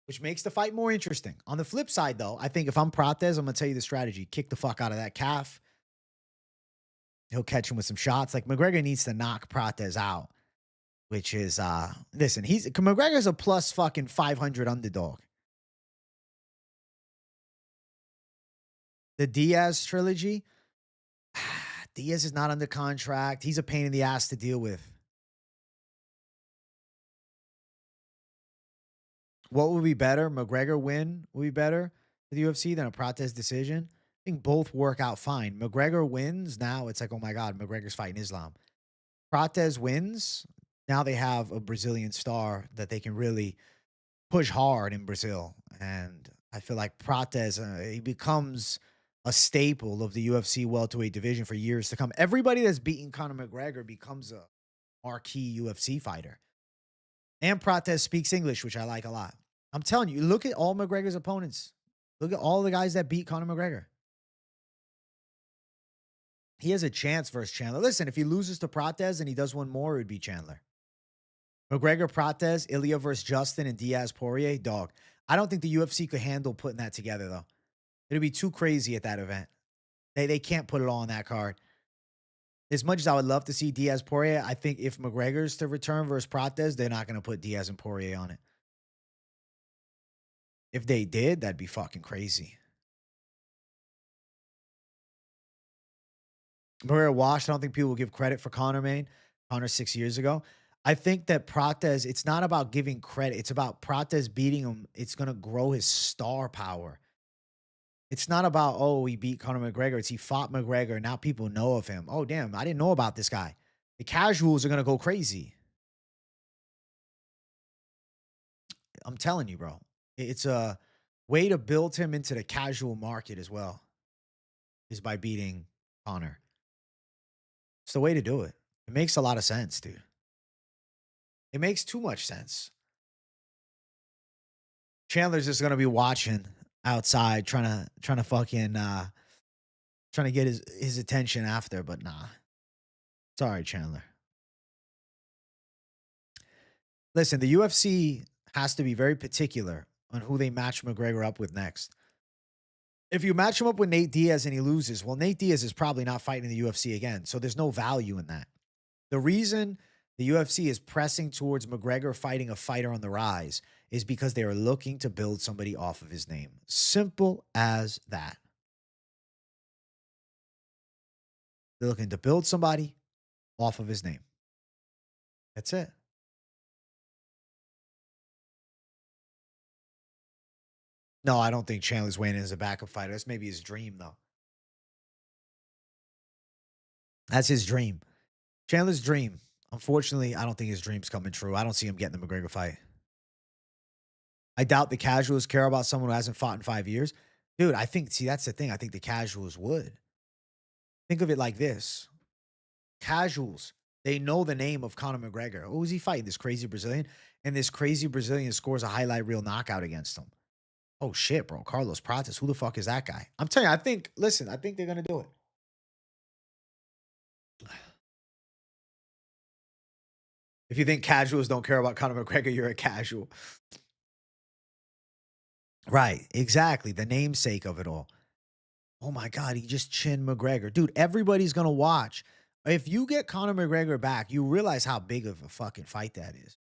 which makes the fight more interesting. On the flip side, though, I think if I'm Prates, I'm going to tell you the strategy. Kick the fuck out of that calf. He'll catch him with some shots. Like McGregor needs to knock Prates out, which is, listen, McGregor's a plus fucking 500 underdog. The Diaz trilogy, Diaz is not under contract. He's a pain in the ass to deal with. What would be better? McGregor win would be better for the UFC than a Prates decision. I think both work out fine. McGregor wins. Now it's like, oh my God, McGregor's fighting Islam. Prates wins. Now they have a Brazilian star that they can really push hard in Brazil. And I feel like Prates, he becomes a staple of the UFC welterweight division for years to come. Everybody that's beaten Conor McGregor becomes a marquee UFC fighter. And Prates speaks English, which I like a lot. I'm telling you, look at all McGregor's opponents. Look at all the guys that beat Conor McGregor. He has a chance versus Chandler. Listen, if he loses to Prates and he does one more, it would be Chandler. McGregor, Prates, Ilya versus Justin, and Diaz Poirier, dog. I don't think the UFC could handle putting that together, though. It'd be too crazy at that event. They can't put it all on that card. As much as I would love to see Diaz Poirier, I think if McGregor's to return versus Prates, they're not going to put Diaz and Poirier on it. If they did, that'd be fucking crazy. McGregor washed. I don't think people will give credit for Conor, man. Conor 6 years ago. I think that Prates, it's not about giving credit. It's about Prates beating him. It's going to grow his star power. It's not about, oh, he beat Conor McGregor. It's he fought McGregor. Now people know of him. Oh, damn, I didn't know about this guy. The casuals are going to go crazy. I'm telling you, bro. It's a way to build him into the casual market as well, is by beating Conor. It's the way to do it. It makes a lot of sense, dude. It makes too much sense. Chandler's just gonna be watching outside, trying to fucking trying to get his attention after, but nah. Sorry, Chandler. Listen, the UFC has to be very particular on who they match McGregor up with next. If you match him up with Nate Diaz and he loses, well, Nate Diaz is probably not fighting in the UFC again. So there's no value in that. The reason the UFC is pressing towards McGregor fighting a fighter on the rise is because they are looking to build somebody off of his name. Simple as that. They're looking to build somebody off of his name. That's it. No, I don't think Chandler's weighing in as a backup fighter. That's maybe his dream, though. That's his dream. Chandler's dream. Unfortunately, I don't think his dream's coming true. I don't see him getting the McGregor fight. I doubt the casuals care about someone who hasn't fought in 5 years. Dude, I think, see, that's the thing. I think the casuals would. Think of it like this. Casuals, they know the name of Conor McGregor. Who is he fighting? This crazy Brazilian? And this crazy Brazilian scores a highlight reel knockout against him. Oh, shit, bro. Carlos Prates. Who the fuck is that guy? I'm telling you, I think they're going to do it. If you think casuals don't care about Conor McGregor, you're a casual. Right. Exactly. The namesake of it all. Oh my God, he just chinned McGregor. Dude, everybody's going to watch. If you get Conor McGregor back, you realize how big of a fucking fight that is.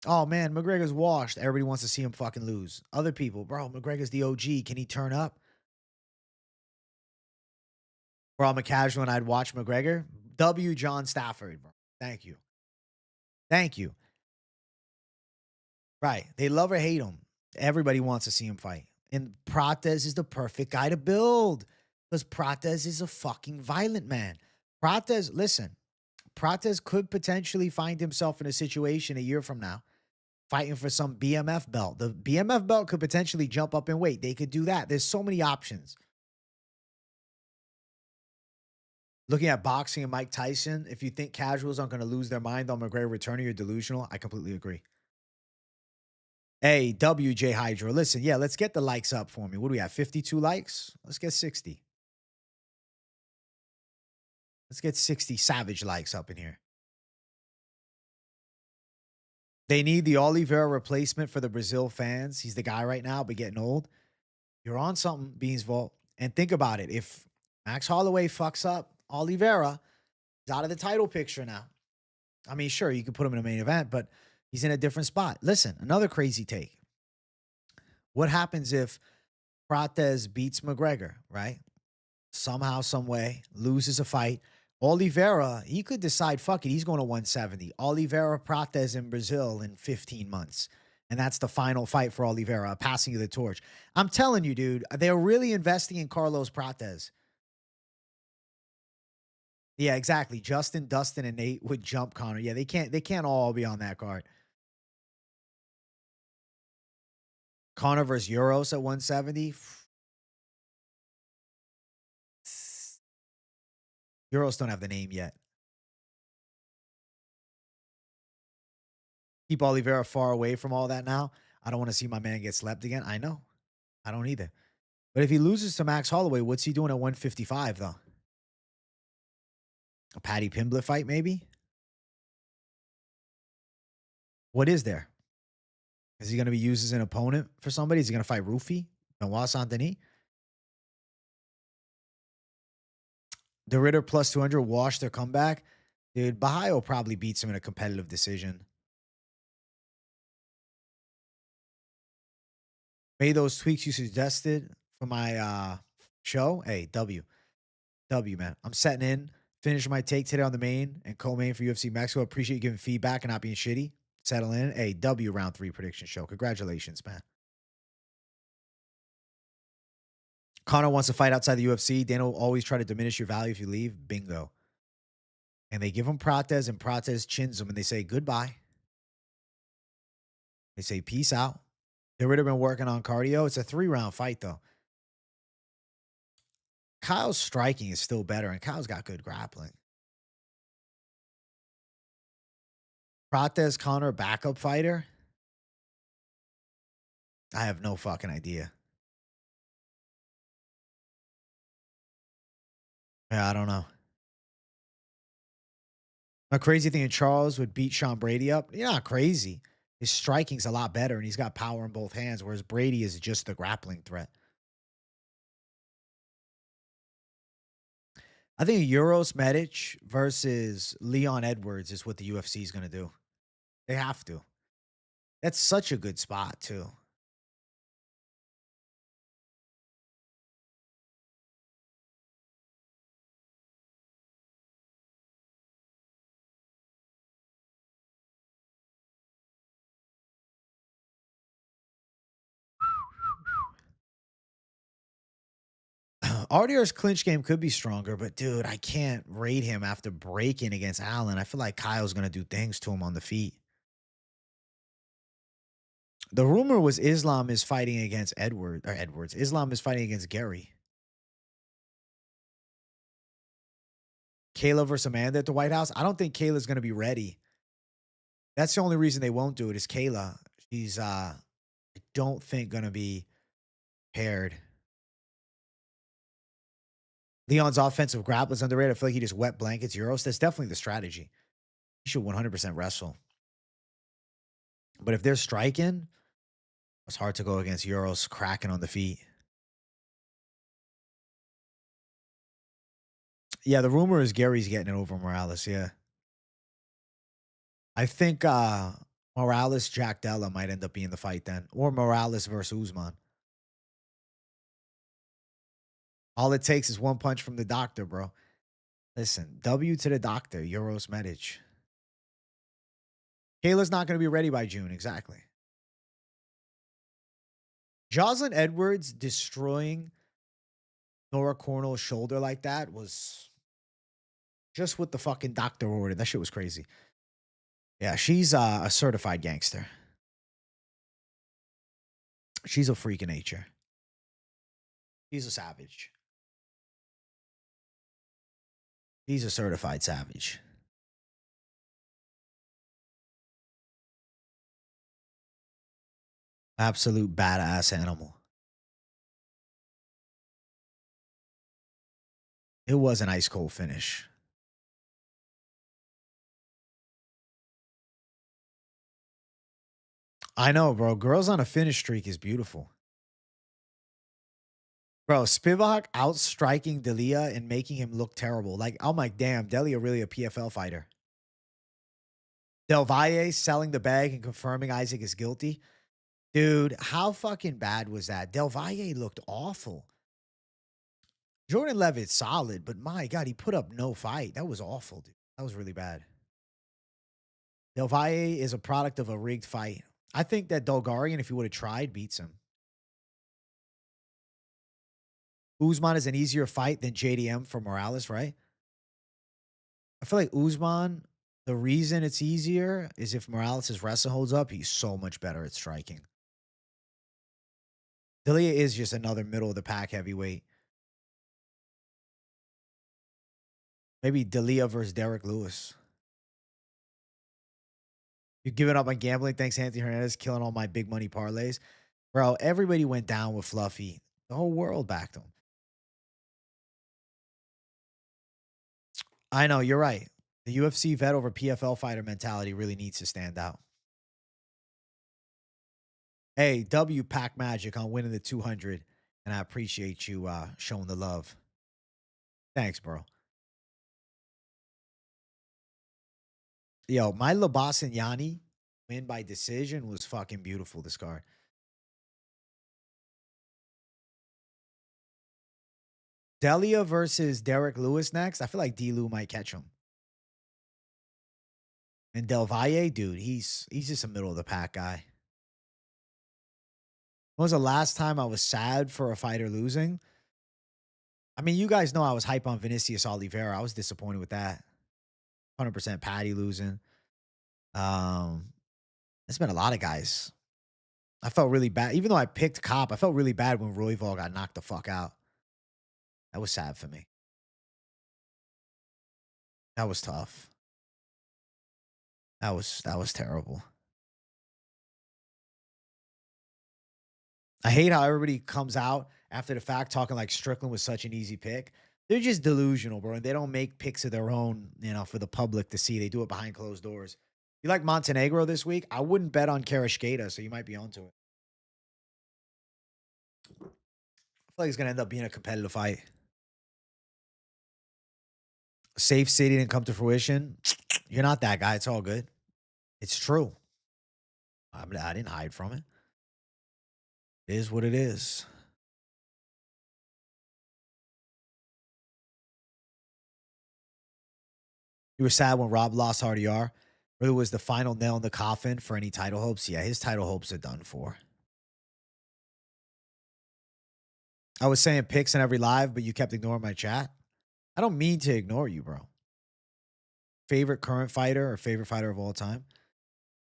Oh man, McGregor's washed. Everybody wants to see him fucking lose. Other people, bro, McGregor's the OG. Can he turn up? Bro, I'm a casual and I'd watch McGregor. W. John Stafford, bro. Thank you. Thank you. Right. They love or hate him. Everybody wants to see him fight. And Prates is the perfect guy to build because Prates is a fucking violent man. Prates, listen, Prates could potentially find himself in a situation a year from now fighting for some BMF belt. The BMF belt could potentially jump up in weight. They could do that. There's so many options. Looking at boxing and Mike Tyson, if you think casuals aren't going to lose their mind on McGregor returning, you're delusional. I completely agree. Hey, WJ Hydro. Listen, yeah, let's get the likes up for me. What do we have? 52 likes? Let's get 60. Let's get 60 savage likes up in here. They need the Oliveira replacement for the Brazil fans. He's the guy right now, but getting old. You're on something, Beansville. And think about it. If Max Holloway fucks up Oliveira, he's out of the title picture now. I mean, sure, you could put him in a main event, but he's in a different spot. Listen, another crazy take. What happens if Prates beats McGregor, right? Somehow, some way, loses a fight. Oliveira, he could decide, fuck it, he's going to 170. Oliveira Prates in Brazil in 15 months. And that's the final fight for Oliveira, passing of the torch. I'm telling you, dude, they're really investing in Carlos Prates. Yeah, exactly. Justin, Dustin, and Nate would jump Conor. Yeah, they can't all be on that card. Conor versus Euros at 170. Euros don't have the name yet. Keep Oliveira far away from all that now. I don't want to see my man get slept again. I know. I don't either. But if he loses to Max Holloway, what's he doing at 155, though? A Paddy Pimblett fight, maybe? What is there? Is he going to be used as an opponent for somebody? Is he going to fight Rufi? Benoit Saint-Denis? The Ritter plus 200 wash their comeback. Dude, Bahaio probably beats him in a competitive decision. Made those tweaks you suggested for my show. Hey, W, man. I'm setting in. Finishing my take today on the main and co-main for UFC Mexico. Appreciate you giving feedback and not being shitty. Settle in. Hey, W round 3 prediction show. Congratulations, man. Conor wants to fight outside the UFC. Dana will always try to diminish your value if you leave. Bingo. And they give him Prates, and Prates chins him, and they say goodbye. They say peace out. They would have been working on cardio. It's a 3-round fight, though. Kyle's striking is still better, and Kyle's got good grappling. Prates, Conor, backup fighter? I have no fucking idea. Yeah, I don't know. A crazy thing, Charles would beat Sean Brady up. You're not crazy. His striking's a lot better, and he's got power in both hands, whereas Brady is just the grappling threat. I think Euros Medic versus Leon Edwards is what the UFC is going to do. They have to. That's such a good spot, too. RDR's clinch game could be stronger, but dude, I can't rate him after breaking against Allen. I feel like Kyle's going to do things to him on the feet. The rumor was Islam is fighting against Edwards. Islam is fighting against Gary. Kayla versus Amanda at the White House. I don't think Kayla's going to be ready. That's the only reason they won't do it is Kayla. She's, I don't think going to be paired. Leon's offensive grapple is underrated. I feel like he just wet blankets Euros. That's definitely the strategy. He should 100% wrestle. But if they're striking, it's hard to go against Euros cracking on the feet. Yeah, the rumor is Gary's getting it over Morales. Yeah. I think Morales Jack Della might end up being the fight then. Or Morales versus Usman. All it takes is one punch from the doctor, bro. Listen, W to the doctor, Euros Medic. Kayla's not going to be ready by June. Exactly. Jocelyn Edwards destroying Nora Cornell's shoulder like that was just what the fucking doctor ordered. That shit was crazy. Yeah, she's a certified gangster. She's a freak of nature. She's a savage. He's a certified savage. Absolute badass animal. It was an ice cold finish. I know, bro. Girls on a finish streak is beautiful. Bro, Spivak outstriking Delia and making him look terrible. Like, I'm like, damn, Delia really a PFL fighter. Del Valle selling the bag and confirming Isaac is guilty. Dude, how fucking bad was that? Del Valle looked awful. Jordan Levitt's solid, but my God, he put up no fight. That was awful, dude. That was really bad. Del Valle is a product of a rigged fight. I think that Dolgarian, if he would have tried, beats him. Usman is an easier fight than JDM for Morales, right? I feel like Usman, the reason it's easier is if Morales' wrestling holds up, he's so much better at striking. Delia is just another middle of the pack heavyweight. Maybe Delia versus Derek Lewis. You're giving up on gambling. Thanks, Anthony Hernandez, killing all my big money parlays. Bro, everybody went down with Fluffy. The whole world backed him. I know, you're right. The UFC vet over PFL fighter mentality really needs to stand out. Hey, W Pack Magic on winning the 200, and I appreciate you showing the love. Thanks, bro. Yo, my Labas and Yanni win by decision was fucking beautiful, this card. Delia versus Derek Lewis next. I feel like D. Lou might catch him. And Del Valle, dude, he's just a middle of the pack guy. When was the last time I was sad for a fighter losing? I mean, you guys know I was hype on Vinicius Oliveira. I was disappointed with that. 100% Patty losing. There's been a lot of guys. I felt really bad. Even though I picked Cop, I felt really bad when Royval got knocked the fuck out. That was sad for me. That was tough. That was terrible. I hate how everybody comes out after the fact talking like Strickland was such an easy pick. They're just delusional, bro. And they don't make picks of their own, for the public to see. They do it behind closed doors. You like Montenegro this week? I wouldn't bet on Karashketa, so you might be onto it. I feel like it's going to end up being a competitive fight. Safe City didn't come to fruition. You're not that guy. It's all good. It's true. I didn't hide from it. It is what it is. You were sad when Rob lost RDR. It was the final nail in the coffin for any title hopes. Yeah, his title hopes are done for. I was saying picks in every live, but you kept ignoring my chat. I don't mean to ignore you, bro. Favorite current fighter or favorite fighter of all time?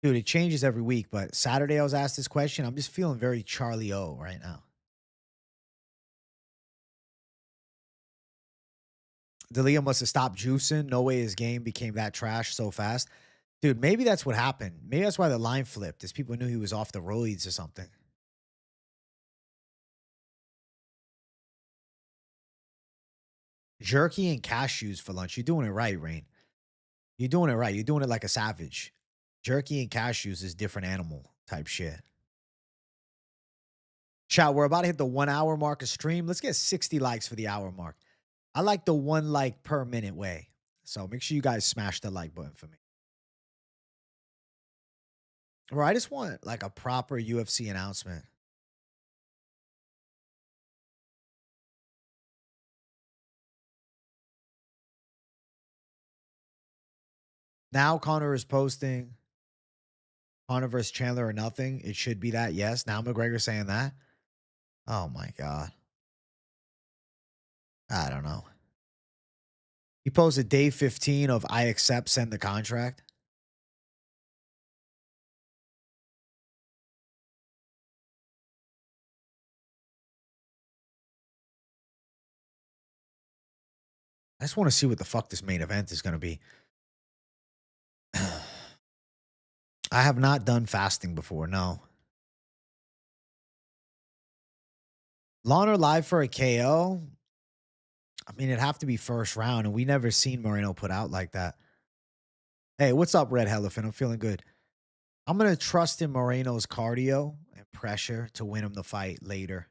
Dude, it changes every week, but Saturday I was asked this question. I'm just feeling very Charlie O right now. Delia must have stopped juicing. No way his game became that trash so fast. Dude, maybe that's what happened. Maybe that's why the line flipped, is people knew he was off the roids or something. Jerky and cashews for lunch. You're doing it right, Rain. You're doing it right. You're doing it like a savage. Jerky and cashews is different animal type shit. Chat, we're about to hit the 1 hour mark of stream. Let's get 60 likes for the hour mark. I like the 1 like per minute way. So make sure you guys smash the like button for me. Or I just want like a proper UFC announcement. Now Conor is posting Conor versus Chandler or nothing. It should be that. Yes. Now McGregor saying that. Oh my God. I don't know. He posted day 15 of I accept, send the contract. I just want to see what the fuck this main event is going to be. I have not done fasting before. No. Lawner live for a KO. I mean, it'd have to be first round, and we never seen Moreno put out like that. Hey, what's up, Red Elephant? I'm feeling good. I'm going to trust in Moreno's cardio and pressure to win him the fight later.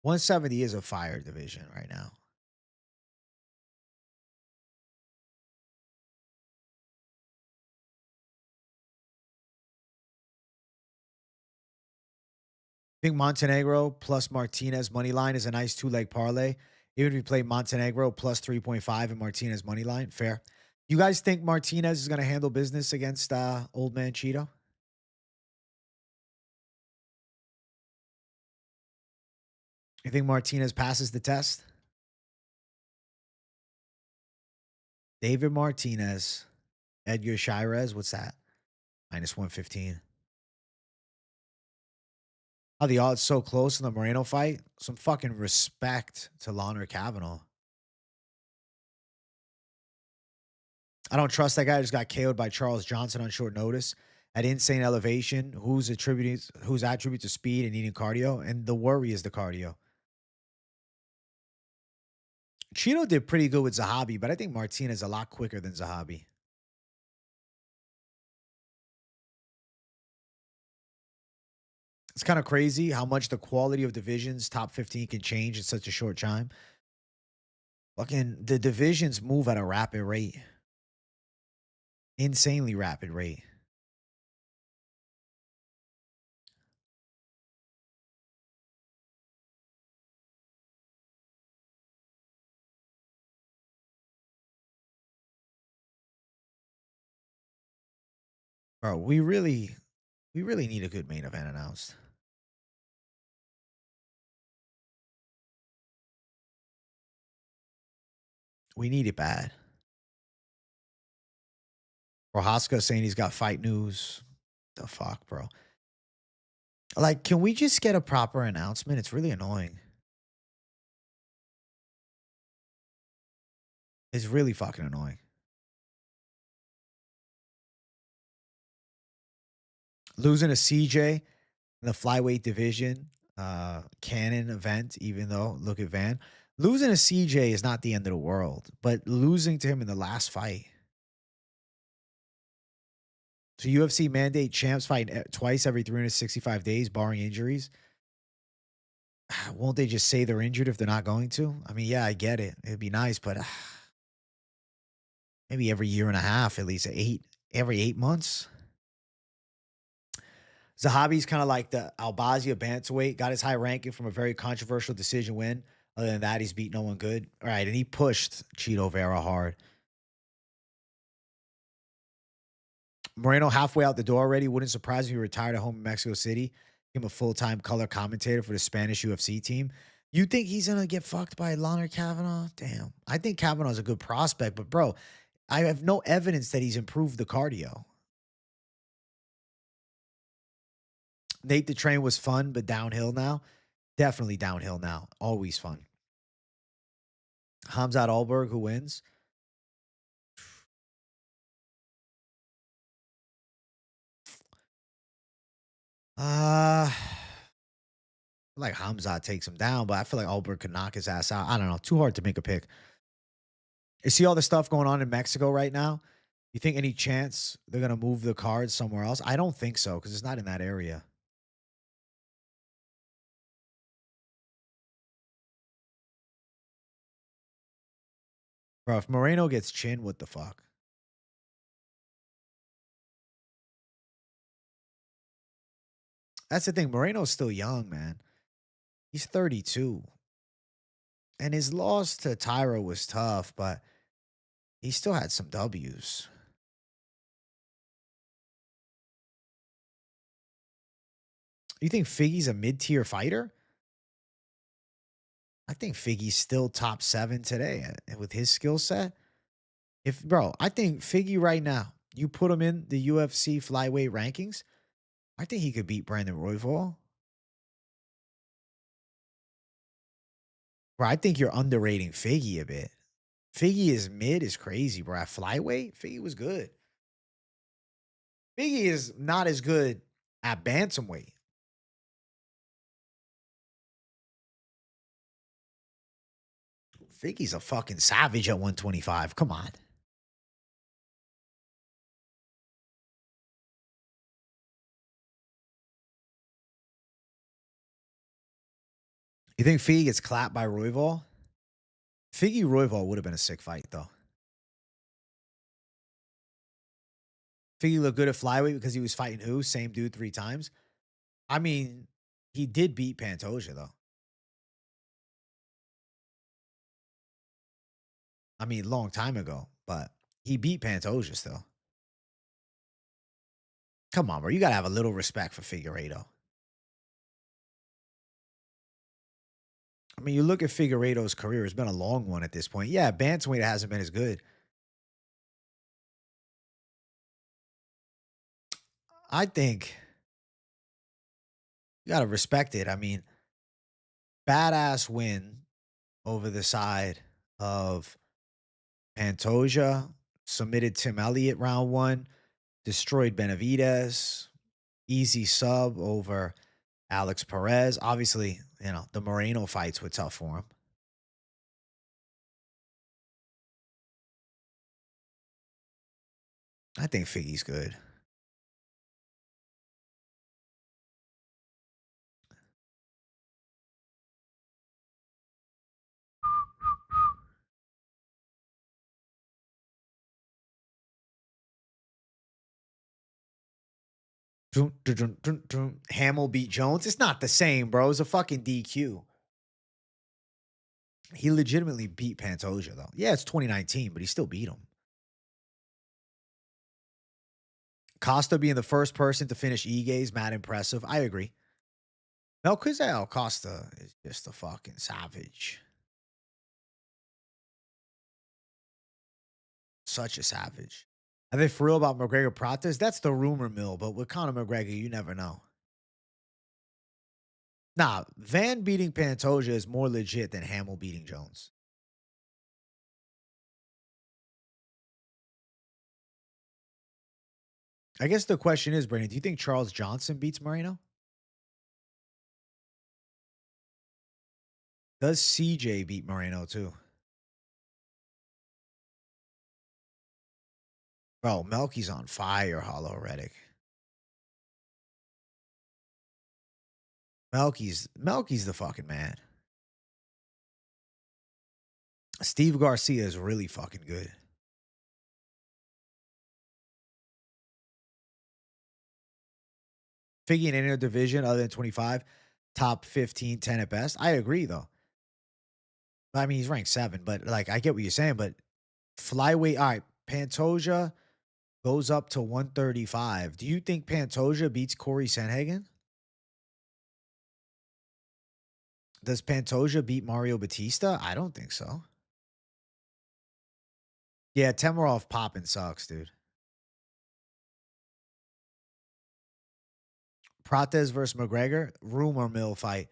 170 is a fire division right now. I think Montenegro plus Martinez money line is a nice two-leg parlay. Even if you play Montenegro plus 3.5 and Martinez money line, fair. You guys think Martinez is going to handle business against old man Cheeto? You think Martinez passes the test? David Martinez, Edgar Shirez, what's that? Minus 115. Oh, the odds so close in the Moreno fight. Some fucking respect to Lawler Kavanaugh. I don't trust that guy. Just got KO'd by Charles Johnson on short notice at insane elevation. Whose attribute to speed and eating cardio, and the worry is the cardio. Cheeto did pretty good with Zahabi, but I think Martinez is a lot quicker than Zahabi. It's kind of crazy how much the quality of divisions top 15 can change in such a short time. Fucking the divisions move at a rapid rate. Insanely rapid rate. Bro, we really need a good main event announced. We need it bad. Prohaska saying he's got fight news. The fuck, bro. Like, can we just get a proper announcement? It's really annoying. It's really fucking annoying. Losing a CJ in the flyweight division, canon event, even though, look at Van. Losing a CJ is not the end of the world, but losing to him in the last fight. So UFC mandate champs fight twice every 365 days, barring injuries. Won't they just say they're injured if they're not going to? I mean, yeah, I get it. It'd be nice, but maybe every year and a half, at least every 8 months. Zahabi's kind of like the Albazi of bantamweight, got his high ranking from a very controversial decision win. Other than that, he's beat no one good. All right, and he pushed Cheeto Vera hard. Moreno halfway out the door already. Wouldn't surprise me if he retired at home in Mexico City. Became a full-time color commentator for the Spanish UFC team. You think he's going to get fucked by Lawler Kavanaugh? Damn. I think Kavanaugh's a good prospect, but bro, I have no evidence that he's improved the cardio. Nate the Train was fun, but downhill now. Definitely downhill now. Always fun. Hamzat Alberg, who wins? Uh like Hamzat takes him down, but I feel like Alberg could knock his ass out. I don't know. Too hard to make a pick. You see all the stuff going on in Mexico right now? You think any chance they're gonna move the cards somewhere else? I don't think so, because it's not in that area. Bro, if Moreno gets chin, what the fuck? That's the thing. Moreno's still young, man. He's 32. And his loss to Taira was tough, but he still had some W's. You think Figgy's a mid-tier fighter? I think Figgy's still top 7 today with his skill set. I think Figgy right now, you put him in the UFC flyweight rankings, I think he could beat Brandon Royval. Bro, I think you're underrating Figgy a bit. Figgy is mid is crazy, bro. At flyweight, Figgy was good. Figgy is not as good at bantamweight. Figgy's a fucking savage at 125. Come on. You think Figgy gets clapped by Royval? Figgy Royval would have been a sick fight, though. Figgy looked good at flyweight because he was fighting who? Same dude 3 times? I mean, he did beat Pantoja, though. I mean, long time ago, but he beat Pantoja still. Come on, bro. You gotta have a little respect for Figueiredo. I mean, you look at Figueiredo's career, it's been a long one at this point. Yeah, bantamweight hasn't been as good. I think you gotta respect it. I mean, badass win over the side of Pantoja, submitted Tim Elliott round 1, destroyed Benavidez, easy sub over Alex Perez. Obviously, the Moreno fights were tough for him. I think Figgy's good. Dun, dun, dun, dun, dun. Hamill beat Jones. It's not the same, bro. It's a fucking DQ. He legitimately beat Pantoja, though. Yeah, it's 2019, but he still beat him. Costa being the first person to finish Ige's mad impressive. I agree. Melquizael Costa is just a fucking savage. Such a savage. Are they for real about McGregor Prates? That's the rumor mill, but with Conor McGregor, you never know. Nah, Van beating Pantoja is more legit than Hamill beating Jones. I guess the question is, Brandon, do you think Charles Johnson beats Moreno? Does CJ beat Moreno too? Bro, Melky's on fire, Hollow Reddick. Melky's the fucking man. Steve Garcia is really fucking good. Figgy in any other division other than 25, top 15, 10 at best. I agree though. I mean, he's ranked 7, but like I get what you're saying, but flyweight, all right, Pantoja goes up to 135. Do you think Pantoja beats Corey Sanhagen? Does Pantoja beat Mario Batista? I don't think so. Yeah, Temerov popping sucks, dude. Prates versus McGregor, rumor mill fight.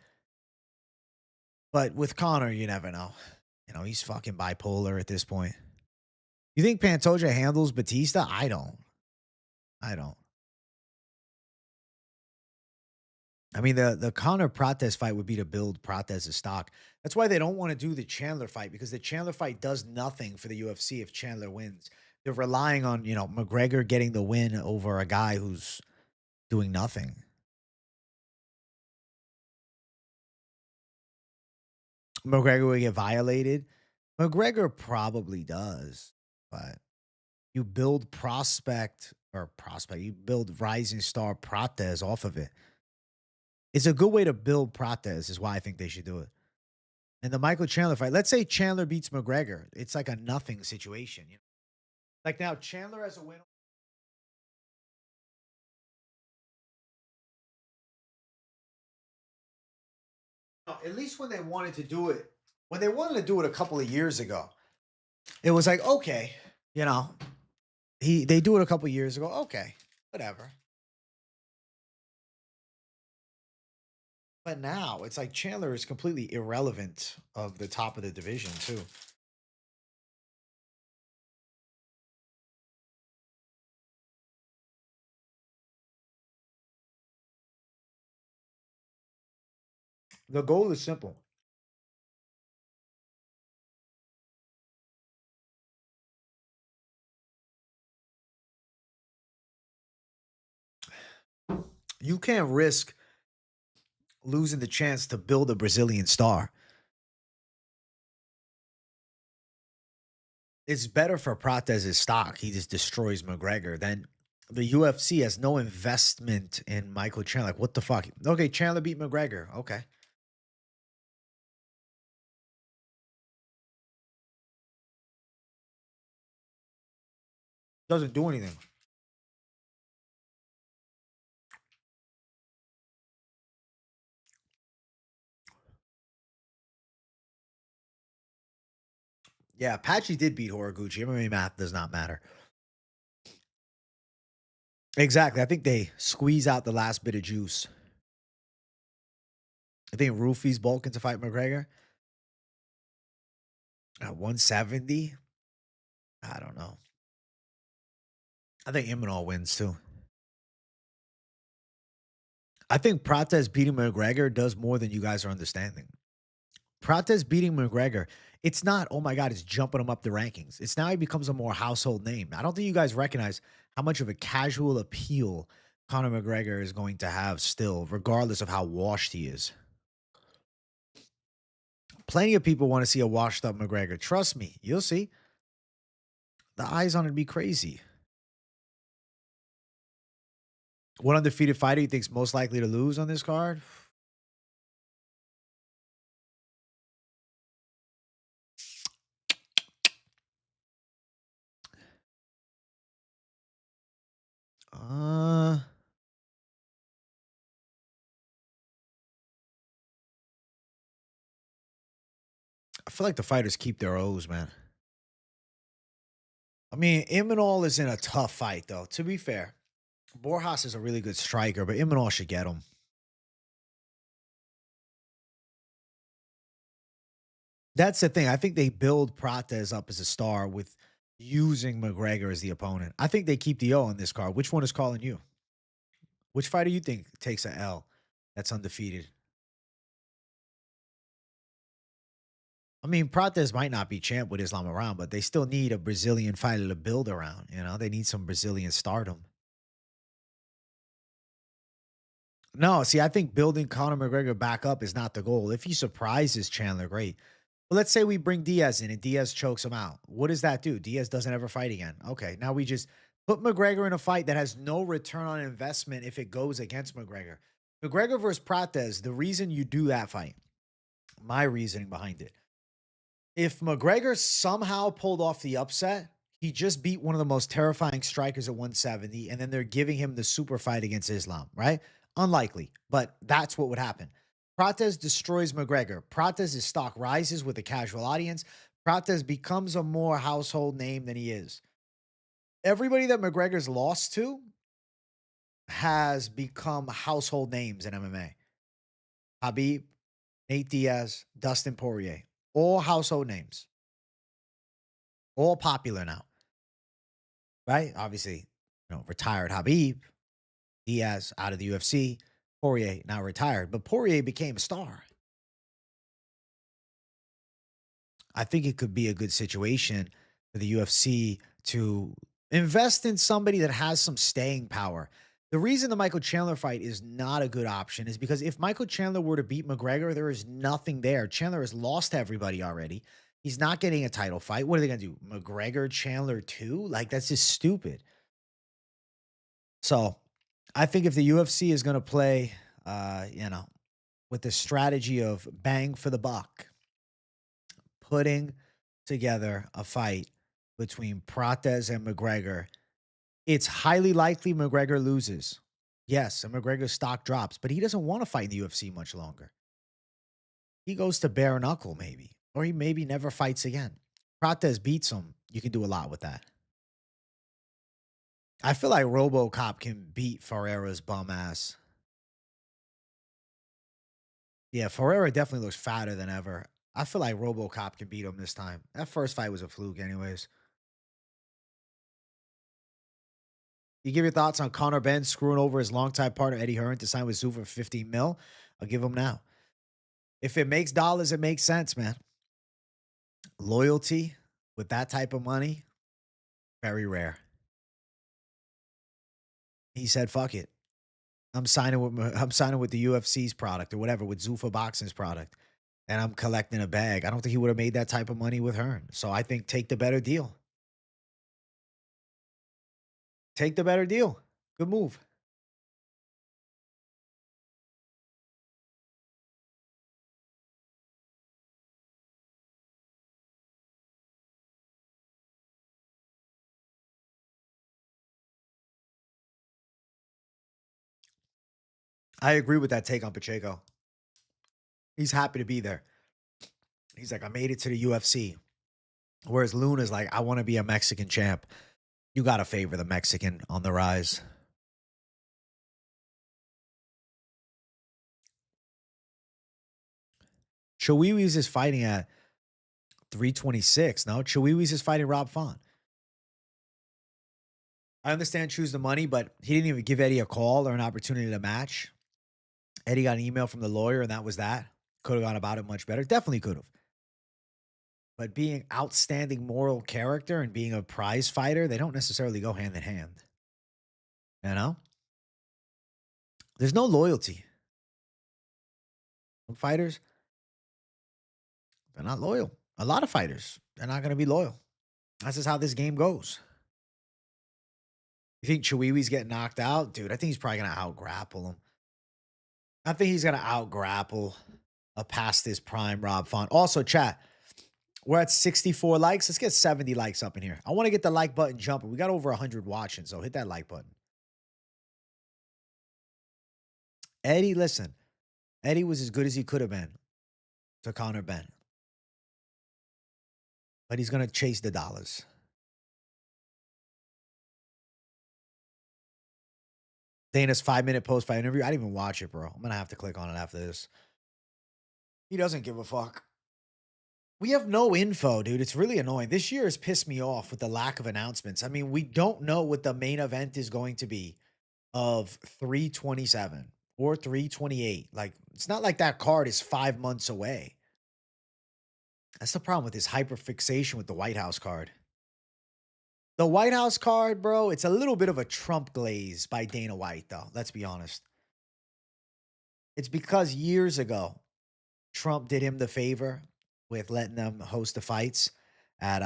But with Conor, you never know. He's fucking bipolar at this point. You think Pantoja handles Batista? I don't. I don't. I mean, the Conor Prates fight would be to build Prates' stock. That's why they don't want to do the Chandler fight, because the Chandler fight does nothing for the UFC if Chandler wins. They're relying on, McGregor getting the win over a guy who's doing nothing. McGregor will get violated. McGregor probably does, but you build you build rising star Prates off of it. It's a good way to build Prates, is why I think they should do it. And the Michael Chandler fight, let's say Chandler beats McGregor. It's like a nothing situation. Like now, Chandler has a win. At least when they wanted to do it a couple of years ago, it was like, okay, you know, they do it a couple of years ago. Okay, whatever. But now it's like Chandler is completely irrelevant of the top of the division too. The goal is simple. You can't risk losing the chance to build a Brazilian star. It's better for Prates' stock. He just destroys McGregor. Then the UFC has no investment in Michael Chandler. Like, what the fuck? Okay, Chandler beat McGregor. Okay. Doesn't do anything. Yeah, Apache did beat Horiguchi. MMA math does not matter. Exactly. I think they squeeze out the last bit of juice. I think Rufy's bulking to fight McGregor at 170. I don't know. I think Imanol wins too. I think Prates beating McGregor does more than you guys are understanding. Prates beating McGregor, it's not, oh my God, it's jumping him up the rankings. It's now he becomes a more household name. I don't think you guys recognize how much of a casual appeal Conor McGregor is going to have still, regardless of how washed he is. Plenty of people want to see a washed up McGregor. Trust me, you'll see. The eyes on it be crazy. What undefeated fighter you think's most likely to lose on this card? Uh, I feel like the fighters keep their O's, man. I mean, Imanol is in a tough fight, though. To be fair, Borjas is a really good striker, but Imanol should get him. That's the thing. I think they build Prates up as a star with using McGregor as the opponent. I think they keep the O on this card. Which one is calling you? Which fighter you think takes a L that's undefeated? I mean, Prates might not be champ with Islam around, but they still need a Brazilian fighter to build around. You know, they need some Brazilian stardom. No, see, I think building Conor McGregor back up is not the goal. If he surprises Chandler, great. But let's say we bring Diaz in and Diaz chokes him out. What does that do? Diaz doesn't ever fight again. Okay, now we just put McGregor in a fight that has no return on investment if it goes against McGregor. McGregor versus Prates, the reason you do that fight, my reasoning behind it. If McGregor somehow pulled off the upset, he just beat one of the most terrifying strikers at 170, and then they're giving him the super fight against Islam, right? Unlikely, but that's what would happen. Prates destroys McGregor. Prates' stock rises with a casual audience. Prates becomes a more household name than he is. Everybody that McGregor's lost to has become household names in MMA. Habib, Nate Diaz, Dustin Poirier, all household names, all popular now, right? Obviously, retired Habib, Diaz out of the UFC, Poirier now retired, but Poirier became a star. I think it could be a good situation for the UFC to invest in somebody that has some staying power. The reason the Michael Chandler fight is not a good option is because if Michael Chandler were to beat McGregor, there is nothing there. Chandler has lost to everybody already. He's not getting a title fight. What are they going to do? McGregor Chandler 2? Like, that's just stupid. So I think if the UFC is going to play, with the strategy of bang for the buck, putting together a fight between Prates and McGregor, it's highly likely McGregor loses. Yes, and McGregor's stock drops, but he doesn't want to fight in the UFC much longer. He goes to bare knuckle, maybe, or he maybe never fights again. Prates beats him. You can do a lot with that. I feel like RoboCop can beat Ferreira's bum ass. Yeah, Ferreira definitely looks fatter than ever. I feel like RoboCop can beat him this time. That first fight was a fluke, anyways. You give your thoughts on Conor Benn screwing over his longtime partner Eddie Hearn to sign with Zoo for 15 mil? I'll give him now. If it makes dollars, it makes sense, man. Loyalty with that type of money, very rare. He said, fuck it. I'm signing with the UFC's product or whatever, with Zuffa Boxing's product, and I'm collecting a bag. I don't think he would have made that type of money with Hearn. So I think take the better deal. Take the better deal. Good move. I agree with that take on Pacheco. He's happy to be there. He's like, I made it to the UFC. Whereas Luna's like, I want to be a Mexican champ. You got to favor the Mexican on the rise. Chihuihuas is fighting at 326. No, Chihuihuas is fighting Rob Font. I understand choose the money, but he didn't even give Eddie a call or an opportunity to match. Eddie got an email from the lawyer, and that was that. Could have gone about it much better. Definitely could have. But being outstanding moral character and being a prize fighter, they don't necessarily go hand in hand. You know? There's no loyalty. Some fighters, they're not loyal. A lot of fighters, they're not going to be loyal. That's just how this game goes. You think Chihuihua's getting knocked out? Dude, I think he's probably going to out-grapple him. I think he's going to out-grapple a past his prime Rob Font. Also, chat, we're at 64 likes. Let's get 70 likes up in here. I want to get the like button jumping. We got over 100 watching, so hit that like button. Eddie, listen. Eddie was as good as he could have been to Conor Ben. But he's going to chase the dollars. Dana's 5-minute post-fight interview. I didn't even watch it, bro. I'm going to have to click on it after this. He doesn't give a fuck. We have no info, dude. It's really annoying. This year has pissed me off with the lack of announcements. I mean, we don't know what the main event is going to be of 327 or 328. Like, it's not like that card is 5 months away. That's the problem with this hyperfixation with the White House card. The White House card, bro, it's a little bit of a Trump glaze by Dana White, though. Let's be honest. It's because years ago, Trump did him the favor with letting them host the fights at,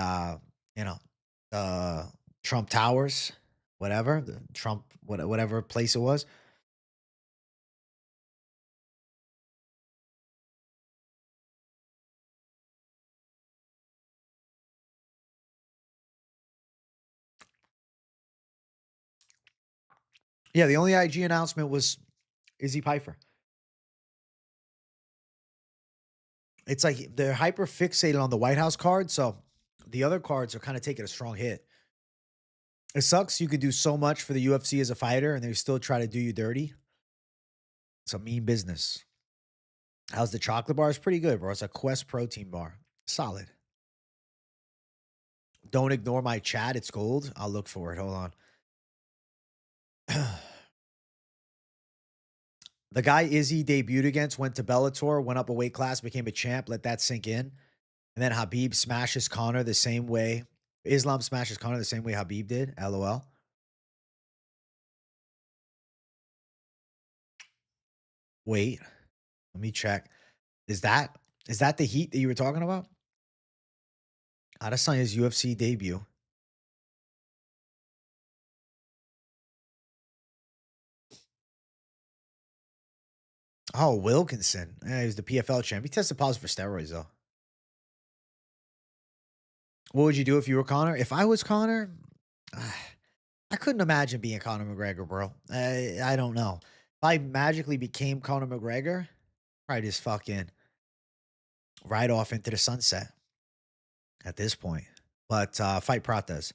Trump Towers, whatever, the Trump, whatever place it was. Yeah, the only IG announcement was Izzy Pfeiffer. It's like they're hyper fixated on the White House card, so the other cards are kind of taking a strong hit. It sucks. You could do so much for the UFC as a fighter, and they still try to do you dirty. It's a mean business. How's the chocolate bar? It's pretty good, bro. It's a Quest protein bar. Solid. Don't ignore my chat. It's gold. I'll look for it. Hold on. The guy Izzy debuted against went to Bellator, went up a weight class, became a champ. Let that sink in. And then Habib smashes Conor the same way. Islam smashes Conor the same way Habib did. LOL. Wait, let me check. Is that the heat that you were talking about? Adesanya's UFC debut. Oh, Wilkinson. He was the PFL champ. He tested positive for steroids, though. What would you do if you were Conor? If I was Conor, I couldn't imagine being Conor McGregor, bro. I don't know. If I magically became Conor McGregor, probably just fucking right off into the sunset at this point. But fight Prates.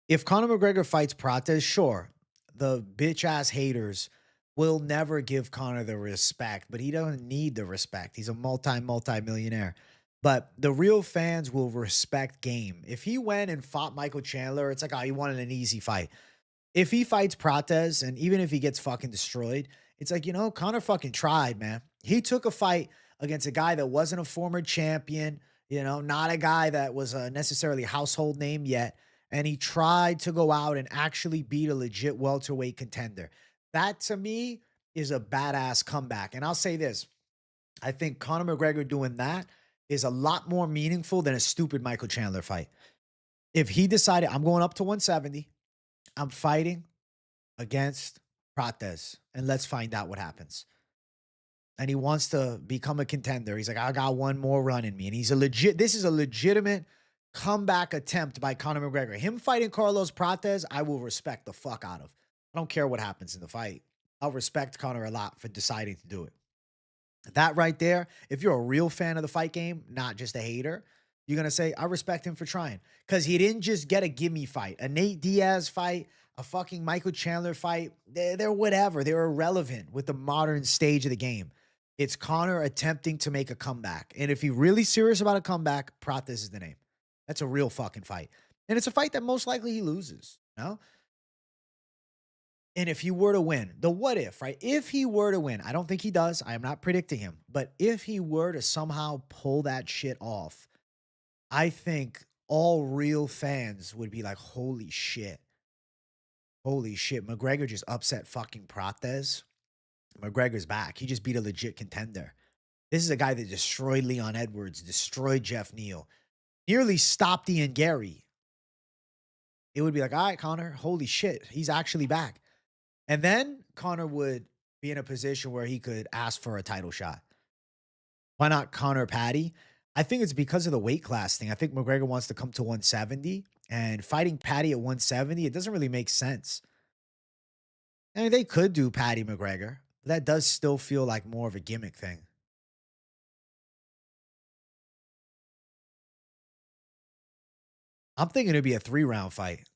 If Conor McGregor fights Prates, sure, the bitch ass haters will never give Conor the respect, but he doesn't need the respect. He's a multi-millionaire. But the real fans will respect game. If he went and fought Michael Chandler, it's like, oh, he wanted an easy fight. If he fights Prates, and even if he gets fucking destroyed, it's like, Conor fucking tried, man. He took a fight against a guy that wasn't a former champion, not a guy that was a necessarily household name yet. And he tried to go out and actually beat a legit welterweight contender. That to me is a badass comeback. And I'll say this. I think Conor McGregor doing that is a lot more meaningful than a stupid Michael Chandler fight. If he decided I'm going up to 170, I'm fighting against Prates, and let's find out what happens. And he wants to become a contender. He's like, I got one more run in me. And this is a legitimate comeback attempt by Conor McGregor. Him fighting Carlos Prates, I will respect the fuck out of. I don't care what happens in the fight. I'll respect Conor a lot for deciding to do it. That right there, if you're a real fan of the fight game, not just a hater, you're going to say, I respect him for trying. Because he didn't just get a gimme fight, a Nate Diaz fight, a fucking Michael Chandler fight. They're whatever. They're irrelevant with the modern stage of the game. It's Conor attempting to make a comeback. And if he's really serious about a comeback, Prates is the name. That's a real fucking fight. And it's a fight that most likely he loses. You know? And if he were to win, the what if, right? If he were to win, I don't think he does. I am not predicting him. But if he were to somehow pull that shit off, I think all real fans would be like, holy shit. Holy shit. McGregor just upset fucking Prates. McGregor's back. He just beat a legit contender. This is a guy that destroyed Leon Edwards, destroyed Jeff Neal, nearly stopped Ian Gary. It would be like, all right, Conor, holy shit, he's actually back. And then Conor would be in a position where he could ask for a title shot. Why not Conor Patty? I think it's because of the weight class thing. I think McGregor wants to come to 170, and fighting Patty at 170, it doesn't really make sense. I mean, they could do Patty McGregor, but that does still feel like more of a gimmick thing. I'm thinking it'd be a 3-round fight.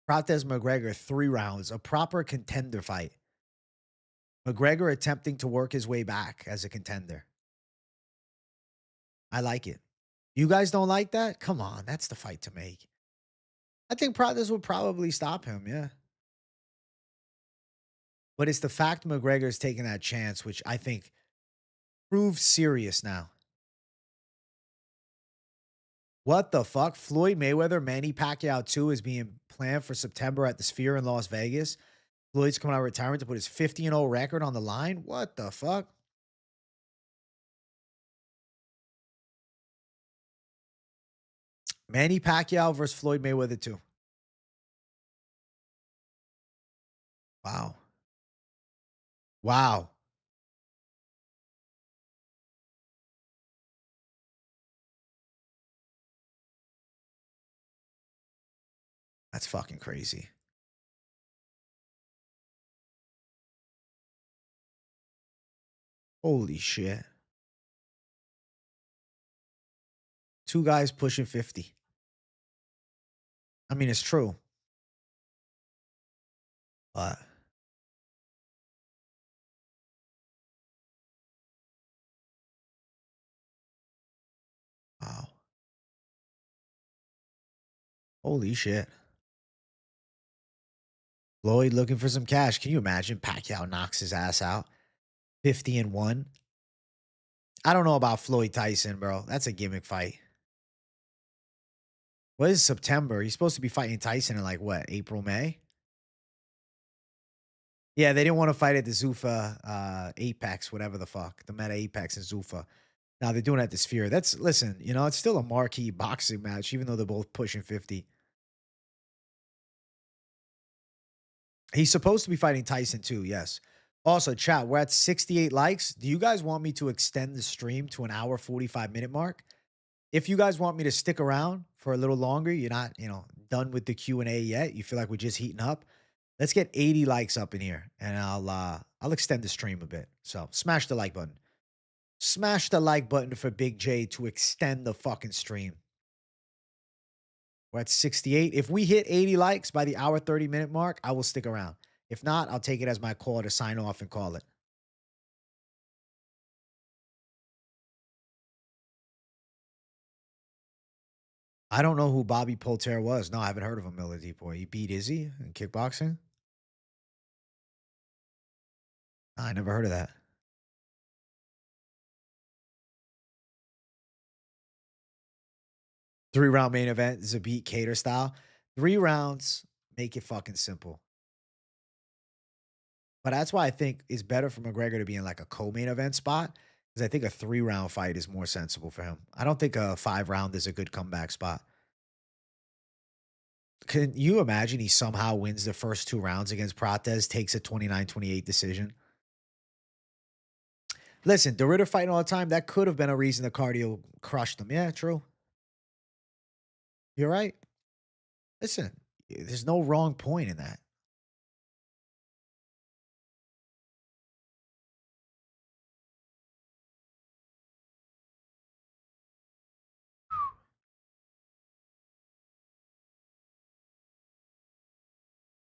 Prates McGregor, 3 rounds, a proper contender fight. McGregor attempting to work his way back as a contender. I like it. You guys don't like that? Come on, that's the fight to make. I think Prates will probably stop him, yeah. But it's the fact McGregor's taking that chance, which I think proves serious now. What the fuck? Floyd Mayweather, Manny Pacquiao 2 is being planned for September at the Sphere in Las Vegas. Floyd's coming out of retirement to put his 50-0 record on the line. What the fuck? Manny Pacquiao versus Floyd Mayweather 2. Wow. Wow. That's fucking crazy. Holy shit. 2 guys pushing 50. I mean, it's true. But wow. Holy shit. Floyd looking for some cash. Can you imagine Pacquiao knocks his ass out? 50-1. I don't know about Floyd Tyson, bro. That's a gimmick fight. What is September? He's supposed to be fighting Tyson in like what, April, May? Yeah, they didn't want to fight at the Zuffa Apex, whatever the fuck. The Meta Apex in Zuffa. Now they're doing it at the Sphere. That's listen, it's still a marquee boxing match, even though they're both pushing 50. He's supposed to be fighting Tyson too, yes. Also, chat, we're at 68 likes. Do you guys want me to extend the stream to an hour 45-minute mark? If you guys want me to stick around for a little longer, you're not, done with the Q&A yet. You feel like we're just heating up. Let's get 80 likes up in here, and I'll extend the stream a bit. So smash the like button. Smash the like button for Big J to extend the fucking stream. We're at 68. If we hit 80 likes by the hour 30-minute mark, I will stick around. If not, I'll take it as my call to sign off and call it. I don't know who Bobby Polter was. No, I haven't heard of him, Miller Depoy. He beat Izzy in kickboxing? I never heard of that. 3-round main event, Zabit Cater style. 3 rounds, make it fucking simple. But that's why I think it's better for McGregor to be in like a co-main event spot because I think a 3-round fight is more sensible for him. I don't think a 5-round is a good comeback spot. Can you imagine he somehow wins the first 2 rounds against Prates, takes a 29-28 decision? Listen, the Ritter fighting all the time, that could have been a reason the cardio crushed him. Yeah, true. You're right. Listen, there's no wrong point in that.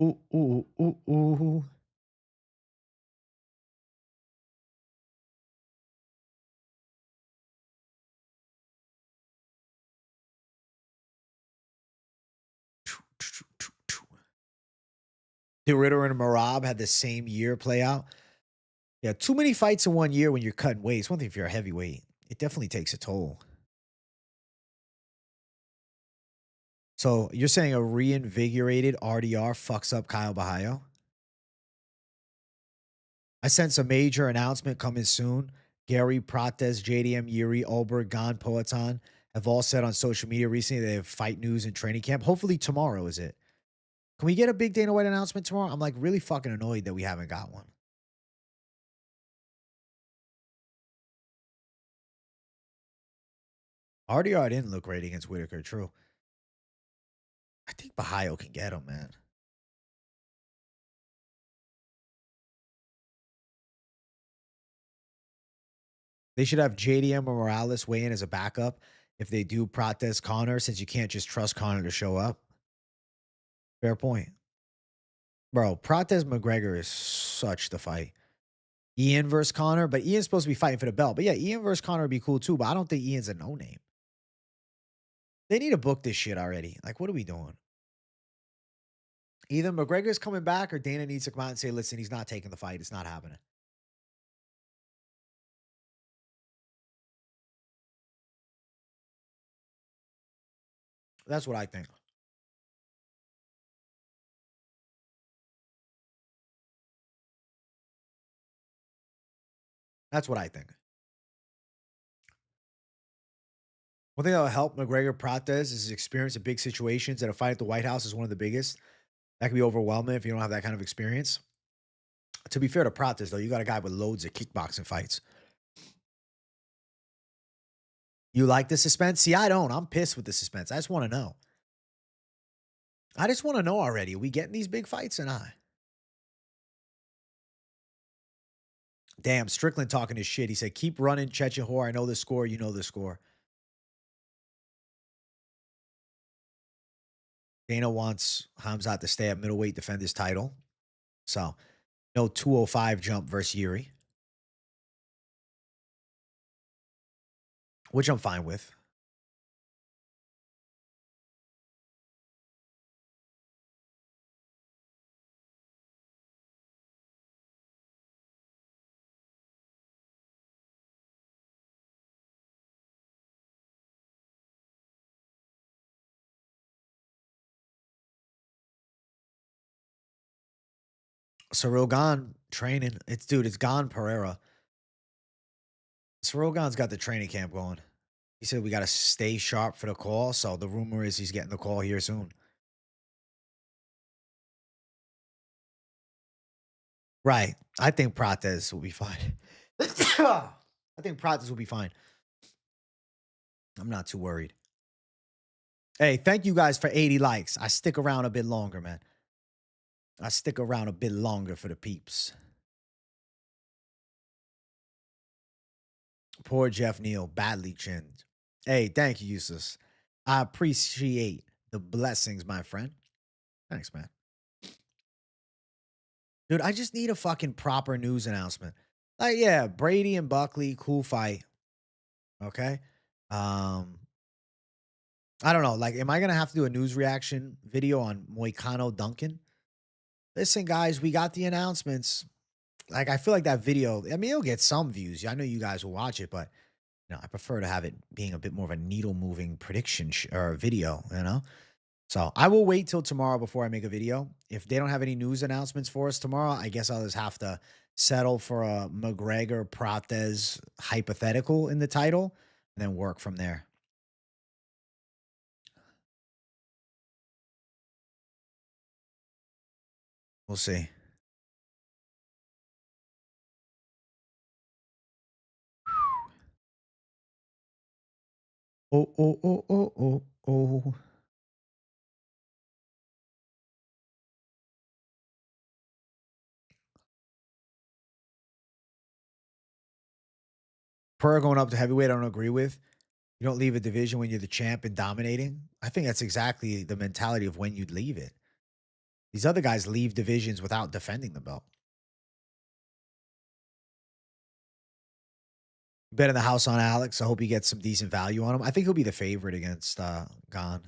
Ooh, ooh, ooh, ooh. The Ritter and Marab had the same year play out. Yeah, too many fights in 1 year when you're cutting weight. It's one thing if you're a heavyweight. It definitely takes a toll. So you're saying a reinvigorated RDR fucks up Kyle Bahayo? I sense a major announcement coming soon. Gary Prates, JDM Yuri, Ulberg, Gan Poatan have all said on social media recently they have fight news and training camp. Hopefully tomorrow is it. Can we get a big Dana White announcement tomorrow? I'm like really fucking annoyed that we haven't got one. RDR didn't look great against Whitaker, true. I think Bahayo can get him, man. They should have JDM or Morales weigh in as a backup if they do Prates Conor, since you can't just trust Conor to show up. Fair point. Bro, Prates McGregor is such the fight. Ian versus Conor, but Ian's supposed to be fighting for the belt. But yeah, Ian versus Conor would be cool too, but I don't think Ian's a no-name. They need to book this shit already. Like, what are we doing? Either McGregor's coming back or Dana needs to come out and say, listen, he's not taking the fight. It's not happening. That's what I think. That's what I think. One thing that'll help McGregor Prates is his experience in big situations, and a fight at the White House is one of the biggest. That can be overwhelming if you don't have that kind of experience. To be fair to Prates, though, you got a guy with loads of kickboxing fights. You like the suspense? See, I don't. I'm pissed with the suspense. I just want to know. I just want to know already. Are we getting these big fights or not? Damn, Strickland talking his shit. He said, keep running, Chechahor. I know the score. You know the score. Dana wants Hamzat to stay at middleweight, defend his title. So, no 205 jump versus Yuri, which I'm fine with. Cyril Gahn training. It's Gahn Pereira. Cyril Gahn's got the training camp going. He said we got to stay sharp for the call. So the rumor is he's getting the call here soon. Right. I think Prates will be fine. I think Prates will be fine. I'm not too worried. Hey, thank you guys for 80 likes. I stick around a bit longer, man. I stick around a bit longer for the peeps. Poor Jeff Neal, badly chinned. Hey, thank you, Eustace. I appreciate the blessings, my friend. Thanks, man. Dude, I just need a fucking proper news announcement. Like, yeah, Brady and Buckley, cool fight. Okay. Um, I don't know. Like, am I gonna have to do a news reaction video on Moicano Duncan? Listen, guys, we got the announcements. Like, I feel like that video, I mean, it'll get some views. I know you guys will watch it, but I prefer to have it being a bit more of a needle moving prediction or video, So I will wait till tomorrow before I make a video. If they don't have any news announcements for us tomorrow, I guess I'll just have to settle for a McGregor Prates hypothetical in the title and then work from there. We'll see. Oh, oh, oh, oh, oh, oh. Per going up to heavyweight, I don't agree with. You don't leave a division when you're the champ and dominating. I think that's exactly the mentality of when you'd leave it. These other guys leave divisions without defending the belt. Bet in the house on Alex. I hope he gets some decent value on him. I think he'll be the favorite against Gon.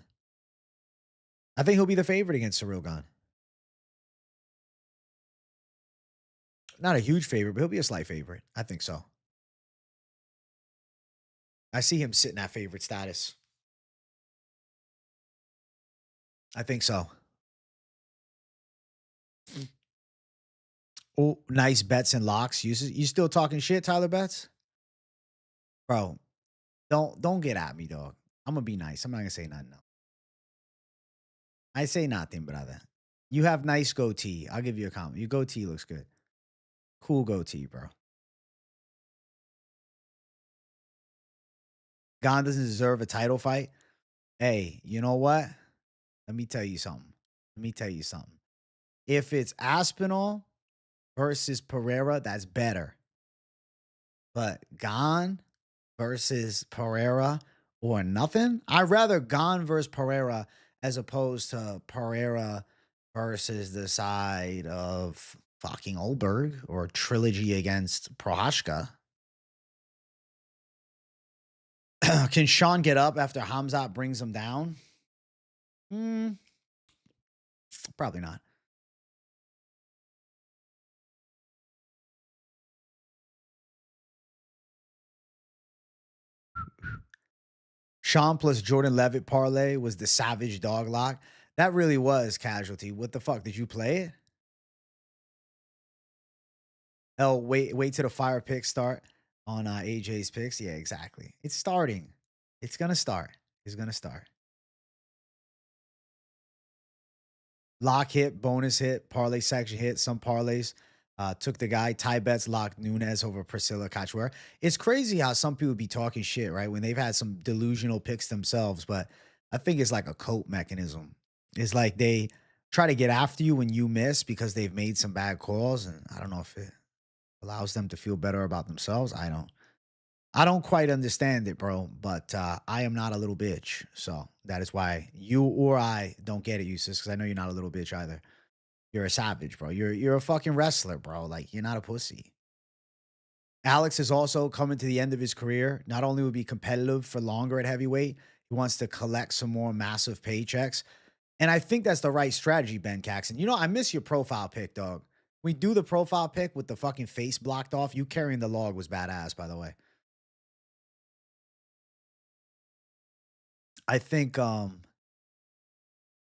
I think he'll be the favorite against Cyril Gon. Not a huge favorite, but he'll be a slight favorite. I think so. I see him sitting at favorite status. I think so. Oh, nice bets and locks. You still talking shit, Tyler Betts? Bro, don't get at me, dog. I'm gonna be nice. I'm not gonna say nothing. No. I say nothing, brother. You have nice goatee. I'll give you a compliment. Your goatee looks good. Cool goatee, bro. Gon doesn't deserve a title fight. Hey, you know what? Let me tell you something. Let me tell you something. If it's Aspinall versus Pereira, that's better. But Gon versus Pereira or nothing, I'd rather Gon versus Pereira as opposed to Pereira versus the side of fucking Oldberg or trilogy against Prohashka. Can Sean get up after Hamzat brings him down? Probably not. Sean plus Jordan Levitt parlay was the savage dog lock. That really was casualty. What the fuck? Did you play it? Oh, wait till the fire picks start on AJ's picks. Yeah, exactly. It's starting. It's gonna start. It's gonna start. Lock hit, bonus hit, parlay section hit, some parlays. Took the guy. Ty Betts locked Nunez over Priscilla Cachoeira. It's crazy how some people be talking shit, right? When they've had some delusional picks themselves, but I think it's like a cope mechanism. It's like they try to get after you when you miss because they've made some bad calls. And I don't know if it allows them to feel better about themselves. I don't quite understand it, bro, but I am not a little bitch. So that is why you or I don't get it, Eustace, because I know you're not a little bitch either. You're a savage, bro. You're a fucking wrestler, bro. Like, you're not a pussy. Alex is also coming to the end of his career. Not only will be competitive for longer at heavyweight, he wants to collect some more massive paychecks. And I think that's the right strategy, Ben Caxton. You know, I miss your profile pic, dog. We do the profile pic with the fucking face blocked off. You carrying the log was badass, by the way. I think the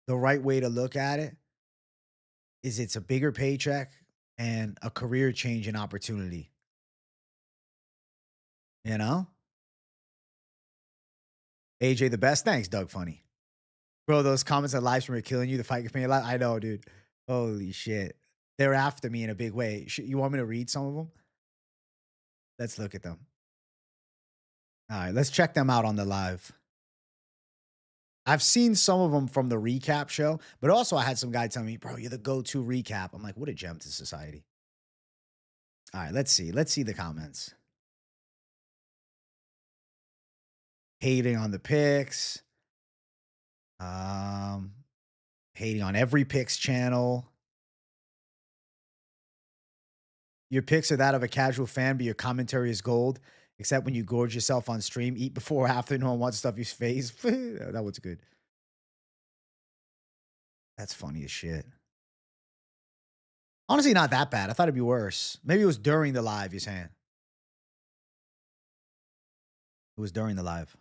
right way to look at it is it's a bigger paycheck and a career change and opportunity. You know? AJ the best. Thanks, Doug Funny. Bro, those comments on Livestream are killing you. The fight can alive. I know, dude. Holy shit. They're after me in a big way. You want me to read some of them? Let's look at them. All right, let's check them out on the live. I've seen some of them from the recap show, but also I had some guy tell me, bro, you're the go-to recap. I'm like, what a gem to society. All right, let's see. Let's see the comments. Hating on the picks. Hating on every picks channel. Your picks are that of a casual fan, but your commentary is gold. Except when you gorge yourself on stream, eat before, after, no one wants stuff you face. That was good. That's funny as shit. Honestly, not that bad. I thought it'd be worse. Maybe it was during the live, you're saying. It was during the live.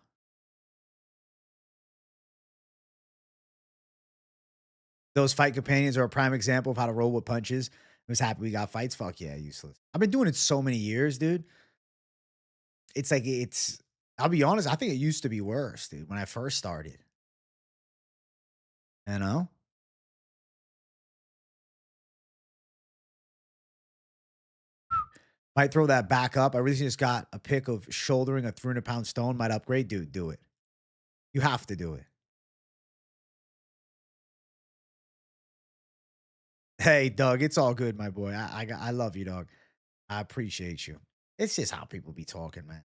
Those fight companions are a prime example of how to roll with punches. I was happy we got fights. Fuck yeah, useless. I've been doing it so many years, dude. It's like I'll be honest, I think it used to be worse, dude, when I first started. You know? Might throw that back up. I really just got a pick of shouldering a 300-pound stone. Might upgrade, dude. Do it. You have to do it. Hey, Doug, it's all good, my boy. I love you, dog. I appreciate you. It's just how people be talking, man.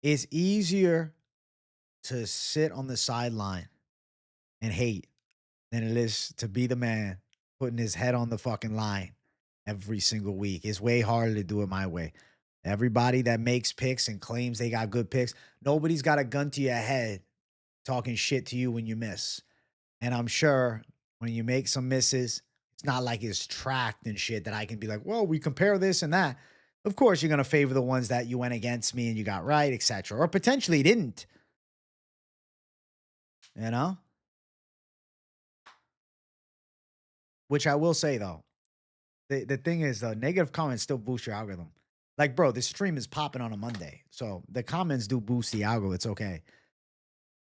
It's easier to sit on the sideline and hate than it is to be the man putting his head on the fucking line every single week. It's way harder to do it my way. Everybody that makes picks and claims they got good picks, nobody's got a gun to your head talking shit to you when you miss. And I'm sure when you make some misses, it's not like it's tracked and shit that I can be like, well, we compare this and that. Of course, you're going to favor the ones that you went against me and you got right, etc. Or potentially didn't, you know? Which I will say though, the thing is, the negative comments still boost your algorithm. Like, bro, this stream is popping on a Monday. So the comments do boost the algo. It's okay.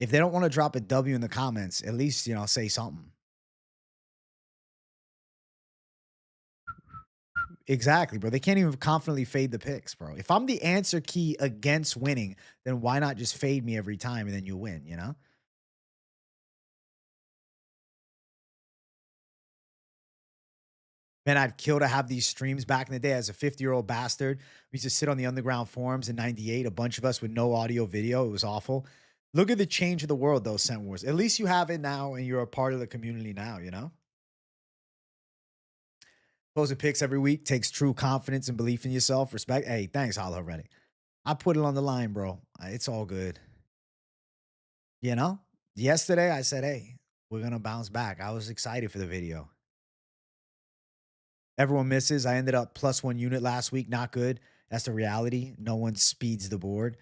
If they don't want to drop a W in the comments, at least, say something. Exactly, bro. They can't even confidently fade the picks, bro. If I'm the answer key against winning, then why not just fade me every time and then you win, you know? Man, I'd kill to have these streams back in the day as a 50-year-old bastard. We used to sit on the underground forums in 98, a bunch of us with no audio video. It was awful. Look at the change of the world, though, Scent Wars. At least you have it now and you're a part of the community now, you know? Posting picks every week takes true confidence and belief in yourself. Respect. Hey, thanks, Hollow Reddick. I put it on the line, bro. It's all good. You know? Yesterday, I said, hey, we're going to bounce back. I was excited for the video. Everyone misses. I ended up +1 unit last week. Not good. That's the reality. No one speeds the board.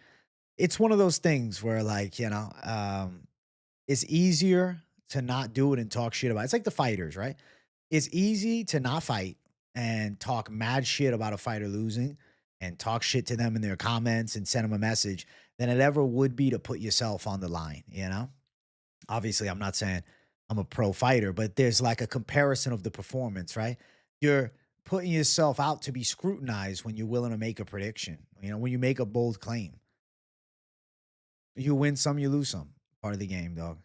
It's one of those things where, like, it's easier to not do it and talk shit about it. It's like the fighters, right? It's easy to not fight and talk mad shit about a fighter losing and talk shit to them in their comments and send them a message than it ever would be to put yourself on the line, you know? Obviously, I'm not saying I'm a pro fighter, but there's like a comparison of the performance, right? You're putting yourself out to be scrutinized when you're willing to make a prediction. When you make a bold claim, you win some, you lose some. Part of the game, dog.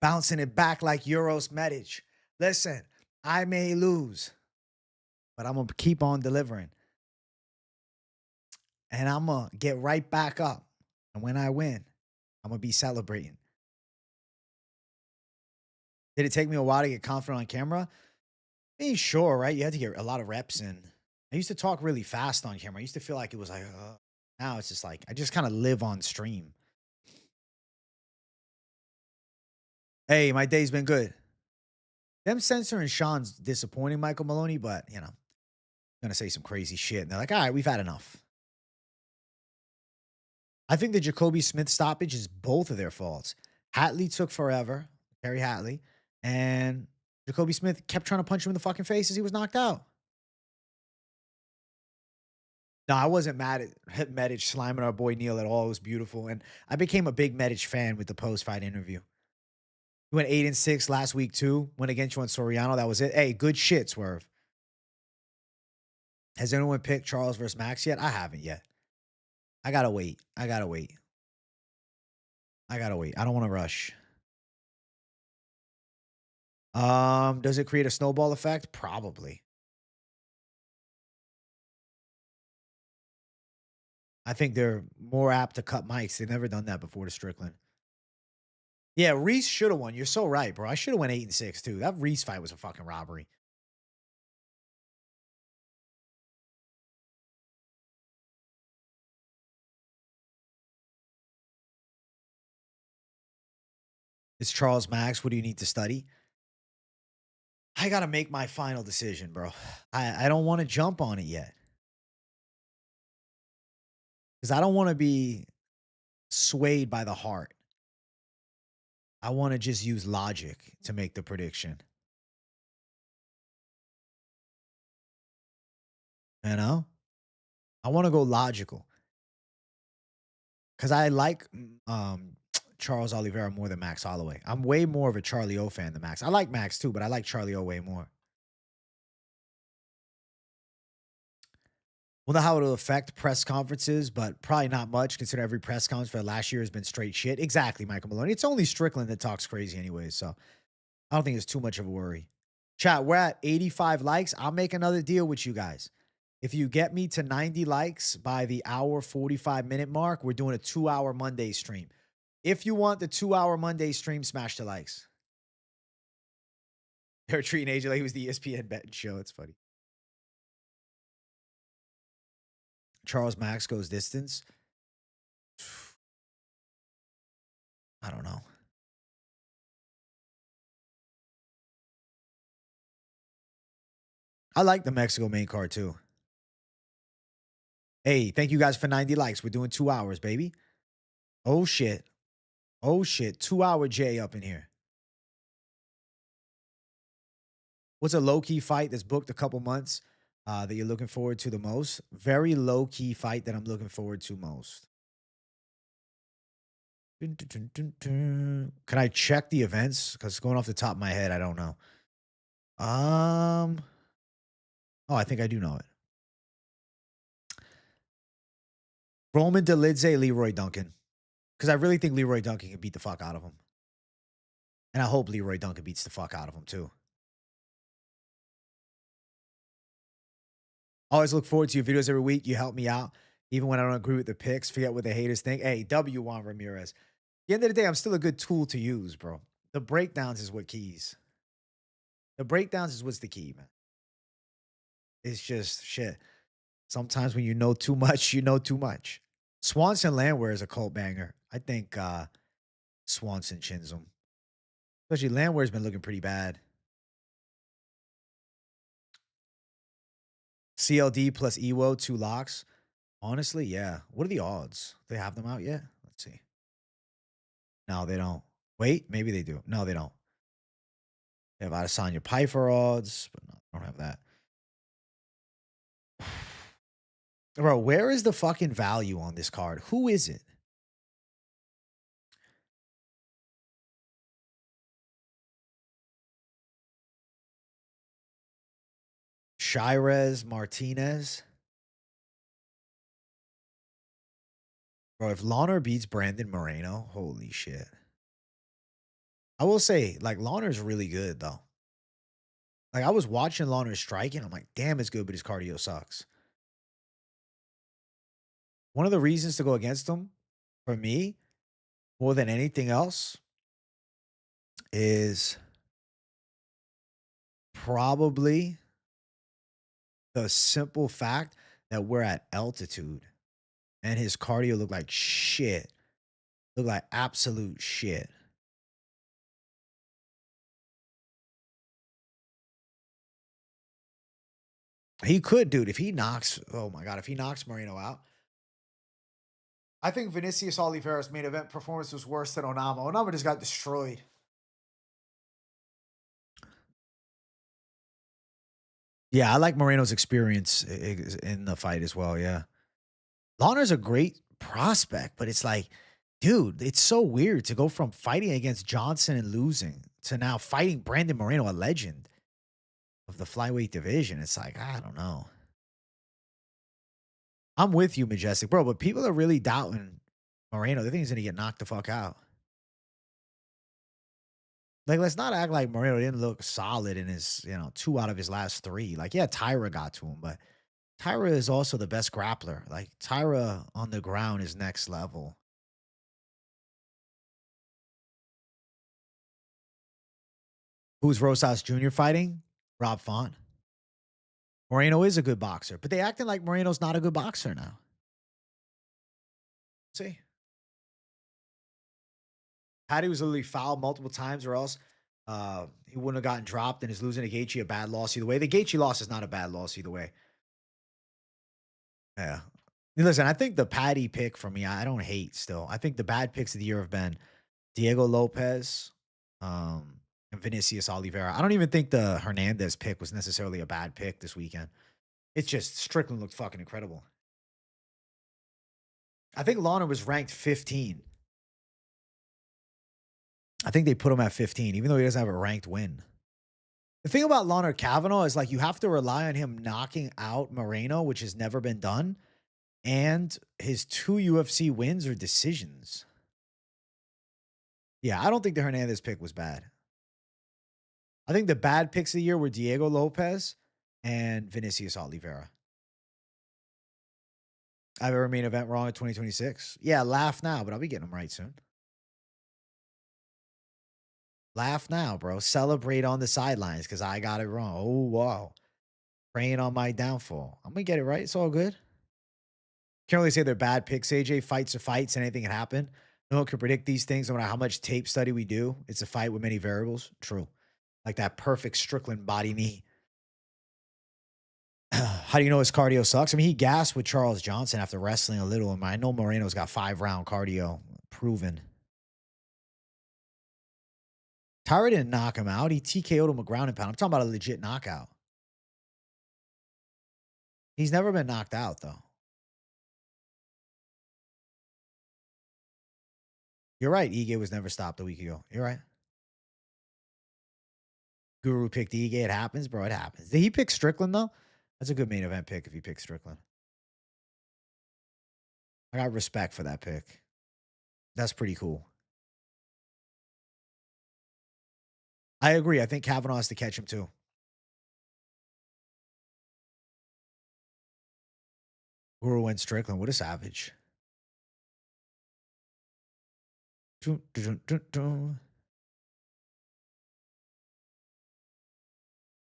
Bouncing it back like Euros Medic. Listen, I may lose, but I'm going to keep on delivering. And I'm going to get right back up. And when I win, I'm going to be celebrating. Did it take me a while to get confident on camera? I mean, sure, right? You had to get a lot of reps in. I used to talk really fast on camera. I used to feel like it was like, now it's just like, I just kind of live on stream. Hey, my day's been good. Them censoring Sean's disappointing, Michael Maloney, but, I'm going to say some crazy shit. And they're like, all right, we've had enough. I think the Jacoby Smith stoppage is both of their faults. Hatley took forever, Terry Hatley, and Jacoby Smith kept trying to punch him in the fucking face as he was knocked out. No, I wasn't mad at Medic slamming our boy Neil at all. It was beautiful. And I became a big Medic fan with the post-fight interview. He went 8-6 last week, too. Went against you on Soriano. That was it. Hey, good shit, Swerve. Has anyone picked Charles versus Max yet? I haven't yet. I gotta wait. I don't want to rush. Does it create a snowball effect? Probably. I think they're more apt to cut mics. They've never done that before to Strickland. Yeah, Reese should have won. You're so right, bro. I should have went 8-6 too. That Reese fight was a fucking robbery. It's Charles Max. What do you need to study? I got to make my final decision, bro. I don't want to jump on it yet. Because I don't want to be swayed by the heart. I want to just use logic to make the prediction. You know? I want to go logical because I like Charles Oliveira more than Max Holloway. I'm way more of a Charlie O fan than Max. I like Max too, but I like Charlie O way more. Wonder how it'll affect press conferences, but probably not much considering every press conference for last year has been straight shit. Exactly, Michael Maloney. It's only Strickland that talks crazy anyways, so I don't think it's too much of a worry. Chat, we're at 85 likes. I'll make another deal with you guys. If you get me to 90 likes by the hour 45-minute mark, we're doing a 2-hour Monday stream. If you want the 2-hour Monday stream, smash the likes. They're treating AJ like he was the ESPN betting show. It's funny. Charles Max goes distance. I don't know. I like the Mexico main card too. Hey, thank you guys for 90 likes. We're doing 2 hours, baby. Oh shit. Oh shit. 2-hour J up in here. What's a low-key fight that's booked a couple months that you're looking forward to the most? Very low-key fight that I'm looking forward to most. Can I check the events? Because going off the top of my head, I don't know. Oh, I think I do know it. Roman Dolidze, Leroy Duncan. Because I really think Leroy Duncan can beat the fuck out of him. And I hope Leroy Duncan beats the fuck out of him too. Always look forward to your videos every week. You help me out. Even when I don't agree with the picks, forget what the haters think. Hey, W. Juan Ramirez. At the end of the day, I'm still a good tool to use, bro. The breakdowns is what keys. The breakdowns is what's the key, man. It's just shit. Sometimes when you know too much, you know too much. Swanson Landwehr is a cult banger. I think Swanson chins him. Especially Landwehr's been looking pretty bad. CLD plus Ewo, 2 locks. Honestly, yeah. What are the odds? They have them out yet? Let's see. No, they don't. Wait, maybe they do. No, they don't. They have Adesanya Piper odds, but no, I don't have that. Bro, where is the fucking value on this card? Who is it? Shirez Martinez. Bro, if Lawner beats Brandon Moreno, holy shit. I will say, like, Lawner's really good, though. Like, I was watching Lawner striking. I'm like, damn, it's good, but his cardio sucks. One of the reasons to go against him, for me, more than anything else, is probably the simple fact that we're at altitude and his cardio looked like shit. Looked like absolute shit. He could, dude. If he knocks, oh my God, if he knocks Moreno out. I think Vinicius Oliveira's main event performance was worse than Onama. Onama just got destroyed. Yeah, I like Moreno's experience in the fight as well. Yeah. Lawner's a great prospect, but it's like, dude, it's so weird to go from fighting against Johnson and losing to now fighting Brandon Moreno, a legend of the flyweight division. It's like, I don't know. I'm with you, Majestic, bro, but people are really doubting Moreno. They think he's going to get knocked the fuck out. Like, let's not act like Moreno didn't look solid in his, 2 out of his last 3. Like, yeah, Taira got to him, but Taira is also the best grappler. Like, Taira on the ground is next level. Who's Rosas Jr. fighting? Rob Font. Moreno is a good boxer, but they acting like Moreno's not a good boxer now. See? Patty was literally fouled multiple times, or else he wouldn't have gotten dropped and is losing to Gaethje a bad loss either way. The Gaethje loss is not a bad loss either way. Yeah. Listen, I think the Patty pick for me, I don't hate still. I think the bad picks of the year have been Diego Lopez, and Vinicius Oliveira. I don't even think the Hernandez pick was necessarily a bad pick this weekend. It's just Strickland looked fucking incredible. I think Lawler was ranked 15. I think they put him at 15, even though he doesn't have a ranked win. The thing about Lawler Kavanaugh is like you have to rely on him knocking out Moreno, which has never been done, and his 2 UFC wins are decisions. Yeah, I don't think the Hernandez pick was bad. I think the bad picks of the year were Diego Lopez and Vinicius Oliveira. I've ever made an event wrong in 2026. Yeah, laugh now, but I'll be getting them right soon. Laugh now, bro. Celebrate on the sidelines because I got it wrong. Oh, wow. Praying on my downfall. I'm going to get it right. It's all good. Can't really say they're bad picks, AJ. Fights are fights. Anything can happen. No one can predict these things no matter how much tape study we do. It's a fight with many variables. True. Like that perfect Strickland body knee. How do you know his cardio sucks? I mean, he gassed with Charles Johnson after wrestling a little. And I know Moreno's got 5-round cardio proven. Taira didn't knock him out. He TKO'd him a ground and pound. I'm talking about a legit knockout. He's never been knocked out, though. You're right. Ige was never stopped a week ago. You're right. Guru picked Ige. It happens, bro. It happens. Did he pick Strickland, though? That's a good main event pick if he picked Strickland. I got respect for that pick. That's pretty cool. I agree. I think Kavanaugh has to catch him, too. Guru went Strickland. What a savage.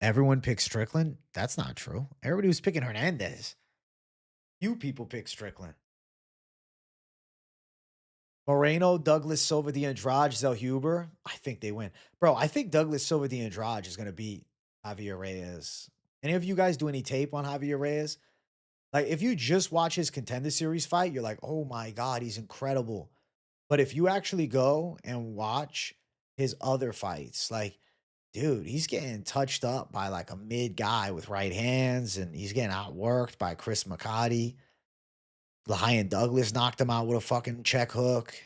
Everyone picked Strickland? That's not true. Everybody was picking Hernandez. You people picked Strickland. Moreno, Douglas Silva, the Andrade, Zellhuber. I think they win. Bro, I think Douglas Silva, the Andrade is going to beat Javier Reyes. Any of you guys do any tape on Javier Reyes? Like, if you just watch his Contender Series fight, you're like, oh my God, he's incredible. But if you actually go and watch his other fights, like, dude, he's getting touched up by like a mid guy with right hands, and he's getting outworked by Chris McCarty. Lyon Douglas knocked him out with a fucking check hook.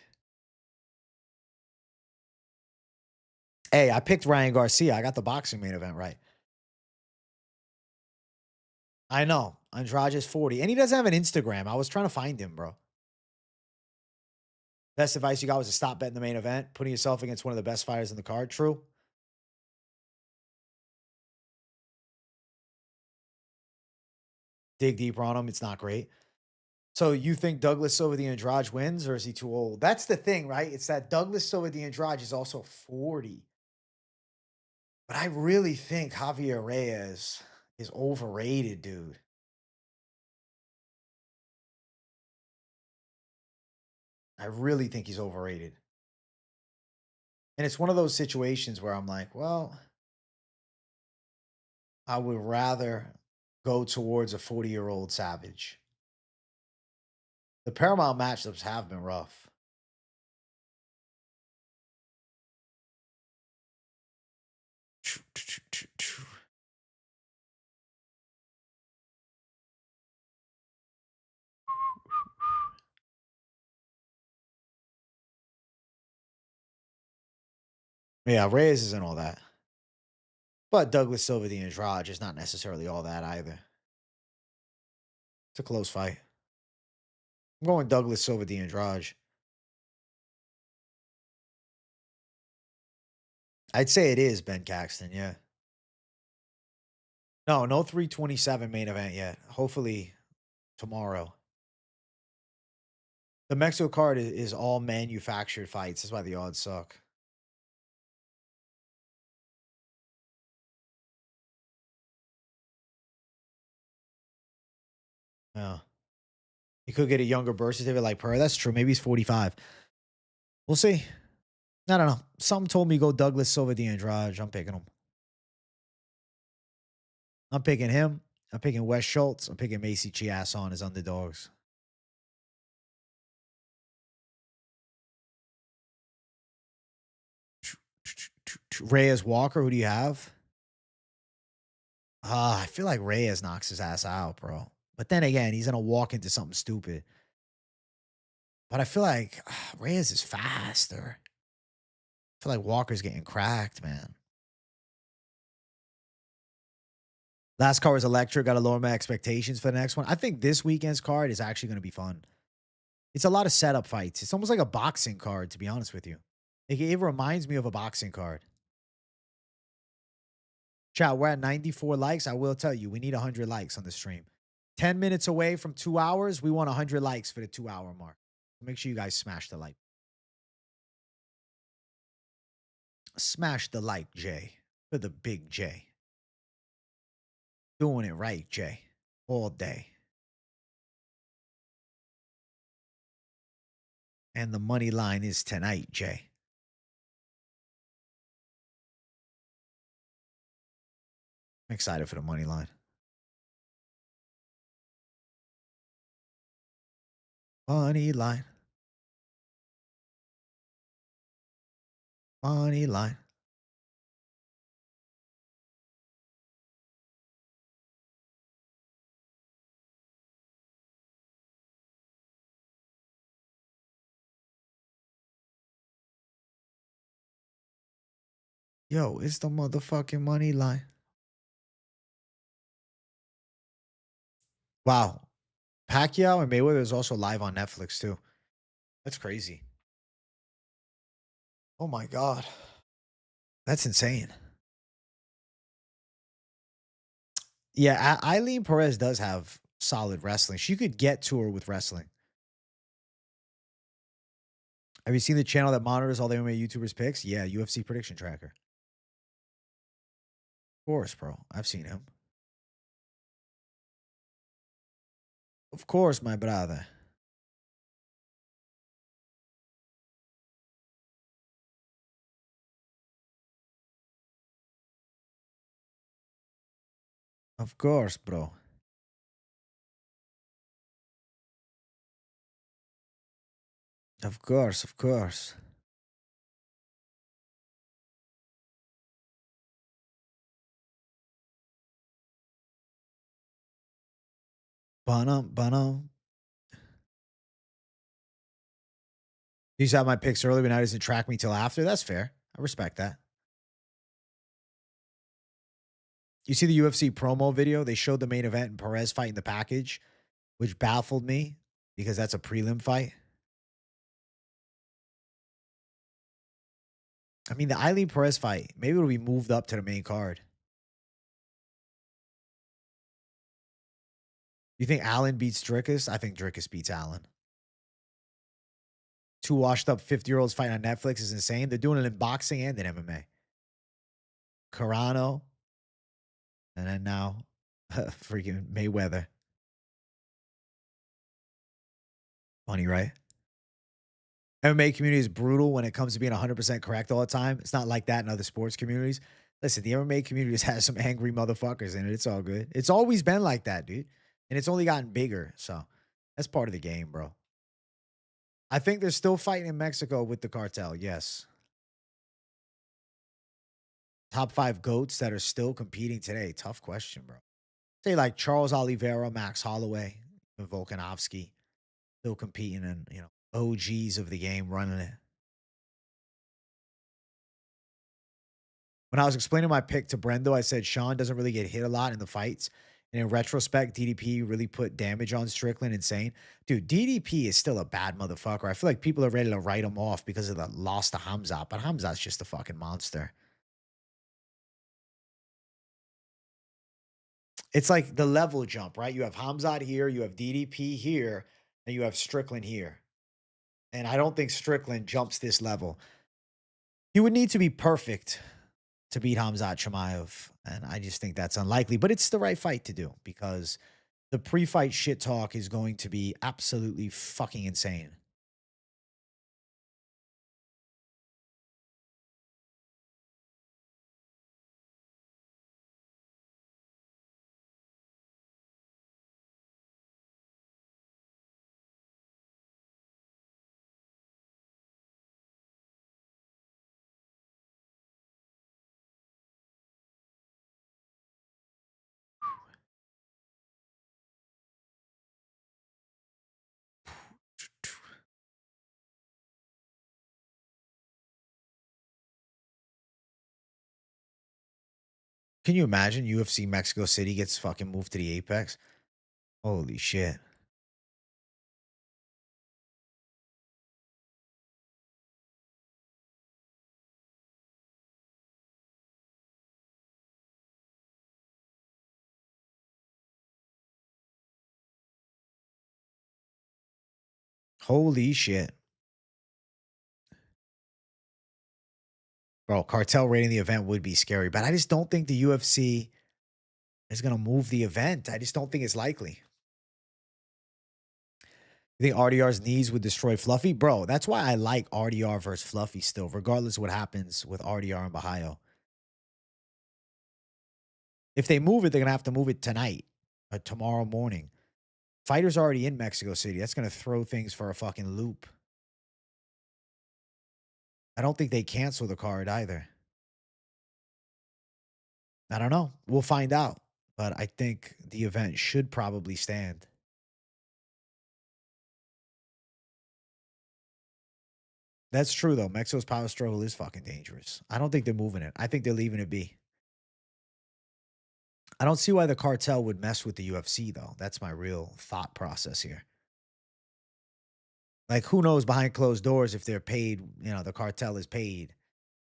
Hey, I picked Ryan Garcia. I got the boxing main event right. I know. Andrade is 40. And he doesn't have an Instagram. I was trying to find him, bro. Best advice you got was to stop betting the main event, putting yourself against one of the best fighters in the card. True. Dig deeper on him. It's not great. So you think Douglas Silva the Andrade wins, or is he too old? That's the thing, right? It's that Douglas Silva the Andrade is also 40. But I really think Javier Reyes is overrated, dude. I really think he's overrated. And it's one of those situations where I'm like, well, I would rather go towards a 40-year-old Savage. The Paramount matchups have been rough. Yeah, Reyes isn't all that. But Douglas Silva the Andrade is not necessarily all that either. It's a close fight. I'm going Douglas Silva the Andrade. I'd say it is Ben Caxton, yeah. No 327 main event yet. Hopefully tomorrow. The Mexico card is all manufactured fights. That's why the odds suck. Yeah. You could get a younger birth certificate like Per. That's true. Maybe he's 45. We'll see. I don't know. Something told me go Douglas Silva the Andrade. I'm picking him. I'm picking him. I'm picking Wes Schultz. I'm picking Macy Chiasson as underdogs. Reyes Walker, who do you have? I feel like Reyes knocks his ass out, bro. But then again, he's gonna walk into something stupid. But I feel like Reyes is faster. I feel like Walker's getting cracked, man. Last card was electric. Got to lower my expectations for the next one. I think this weekend's card is actually going to be fun. It's a lot of setup fights. It's almost like a boxing card, to be honest with you. It reminds me of a boxing card. Chat, we're at 94 likes. I will tell you, we need 100 likes on the stream. 10 minutes away from 2 hours. We want 100 likes for the 2-hour mark. Make sure you guys smash the like. Smash the like, Jay, for the big J. Doing it right, Jay, all day. And the money line is tonight, Jay. I'm excited for the money line. Money line. Money line. Yo, it's the motherfucking money line. Wow. Pacquiao and Mayweather is also live on Netflix too. That's crazy. Oh my God. That's insane. Yeah, Eileen Perez does have solid wrestling. She could get to her with wrestling. Have you seen the channel that monitors all the MMA YouTubers' picks? Yeah, UFC Prediction Tracker. Of course, bro. I've seen him. Of course, my brother. Of course, bro. Of course, of course. Banum, banum. You saw my picks early, but now doesn't track me till after. That's fair. I respect that. You see the UFC promo video? They showed the main event and Perez fighting the package, which baffled me because that's a prelim fight. I mean, the Eileen Perez fight, maybe it'll be moved up to the main card. You think Allen beats Drickus? I think Drickus beats Allen. Two washed up 50-year-olds fighting on Netflix is insane. They're doing it in boxing and in MMA. Carano. And then now, freaking Mayweather. Funny, right? MMA community is brutal when it comes to being 100% correct all the time. It's not like that in other sports communities. Listen, the MMA community has some angry motherfuckers in it. It's all good. It's always been like that, dude. And it's only gotten bigger. So that's part of the game, bro. I think they're still fighting in Mexico with the cartel. Yes. Top 5 GOATs that are still competing today. Tough question, bro. Say like Charles Oliveira, Max Holloway, and Volkanovski still competing and, OGs of the game running it. When I was explaining my pick to Brendo, I said Sean doesn't really get hit a lot in the fights. And in retrospect, DDP really put damage on Strickland. Insane. Dude, DDP is still a bad motherfucker. I feel like people are ready to write him off because of the loss to Hamzat. But Hamzat's just a fucking monster. It's like the level jump, right? You have Hamzat here, you have DDP here, and you have Strickland here. And I don't think Strickland jumps this level. He would need to be perfect to beat Hamzat Chimaev. And I just think that's unlikely. But it's the right fight to do because the pre-fight shit talk is going to be absolutely fucking insane. Can you imagine UFC Mexico City gets fucking moved to the Apex? Holy shit. Holy shit. Bro, cartel rating the event would be scary, but I just don't think the UFC is going to move the event. I just don't think it's likely. You think RDR's knees would destroy Fluffy? Bro, that's why I like RDR versus Fluffy still, regardless of what happens with RDR and Bahayo. If they move it, they're going to have to move it tonight or tomorrow morning. Fighter's already in Mexico City. That's going to throw things for a fucking loop. I don't think they cancel the card either. I don't know. We'll find out. But I think the event should probably stand. That's true, though. Mexico's power struggle is fucking dangerous. I don't think they're moving it. I think they're leaving it be. I don't see why the cartel would mess with the UFC, though. That's my real thought process here. Like, who knows behind closed doors if they're paid, the cartel is paid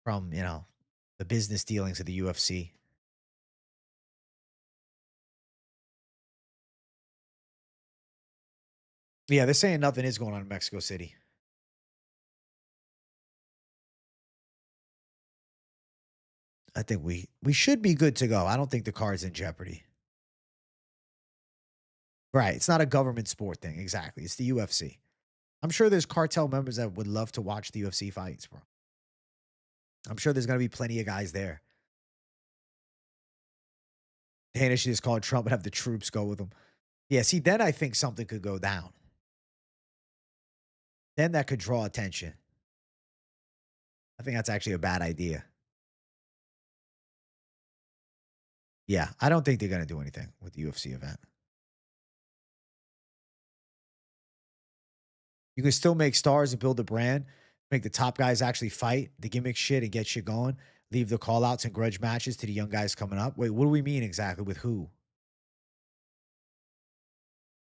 from, the business dealings of the UFC. Yeah, they're saying nothing is going on in Mexico City. I think we should be good to go. I don't think the card's in jeopardy. Right. It's not a government sport thing. Exactly. It's the UFC. I'm sure there's cartel members that would love to watch the UFC fights, bro. I'm sure there's going to be plenty of guys there. Dana should just call Trump and have the troops go with him. Yeah, see, then I think something could go down. Then that could draw attention. I think that's actually a bad idea. Yeah, I don't think they're going to do anything with the UFC event. You can still make stars and build a brand, make the top guys actually fight the gimmick shit and get shit going, leave the call outs and grudge matches to the young guys coming up. Wait, what do we mean exactly with who?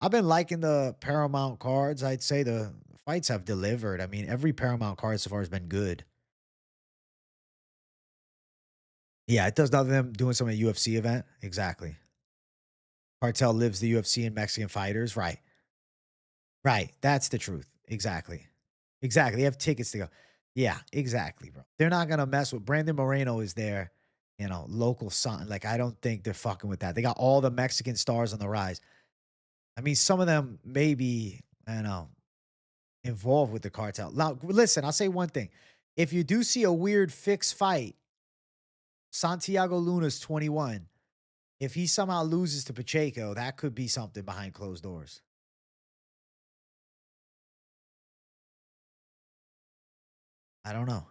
I've been liking the Paramount cards. I'd say the fights have delivered. I mean, every Paramount card so far has been good. Yeah, it does nothing them doing some UFC event. Exactly. Cartel lives the UFC and Mexican fighters. Right. Right. That's the truth. Exactly. Exactly. They have tickets to go. Yeah, exactly, bro. They're not gonna mess with Brandon Moreno is their, local son. Like, I don't think they're fucking with that. They got all the Mexican stars on the rise. I mean, some of them may be, involved with the cartel. Now, listen, I'll say one thing. If you do see a weird fixed fight, Santiago Luna's 21. If he somehow loses to Pacheco, that could be something behind closed doors. I don't know.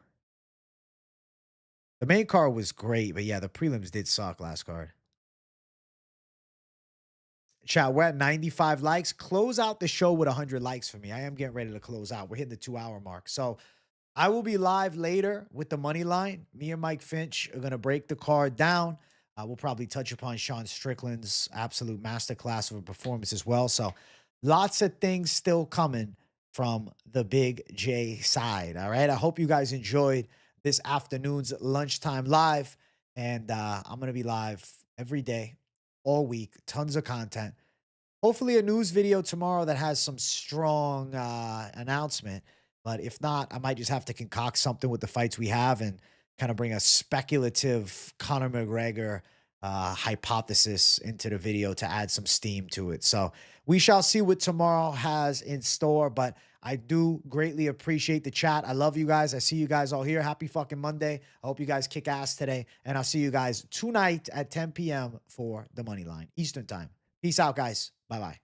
The main card was great, but yeah, the prelims did suck last card. Chat, we're at 95 likes. Close out the show with 100 likes for me. I am getting ready to close out. We're hitting the 2 hour mark. So I will be live later with the money line. Me and Mike Finch are going to break the card down. We'll probably touch upon Sean Strickland's absolute masterclass of a performance as well. So lots of things still coming from the Big J side. All right. I hope you guys enjoyed this afternoon's lunchtime live. And I'm going to be live every day, all week. Tons of content. Hopefully a news video tomorrow that has some strong announcement. But if not, I might just have to concoct something with the fights we have and kind of bring a speculative Conor McGregor hypothesis into the video to add some steam to it. So we shall see what tomorrow has in store. But I do greatly appreciate the chat. I love you guys. I see you guys all here. Happy fucking Monday. I hope you guys kick ass today. And I'll see you guys tonight at 10 p.m. for the money line, Eastern time. Peace out, guys. Bye-bye.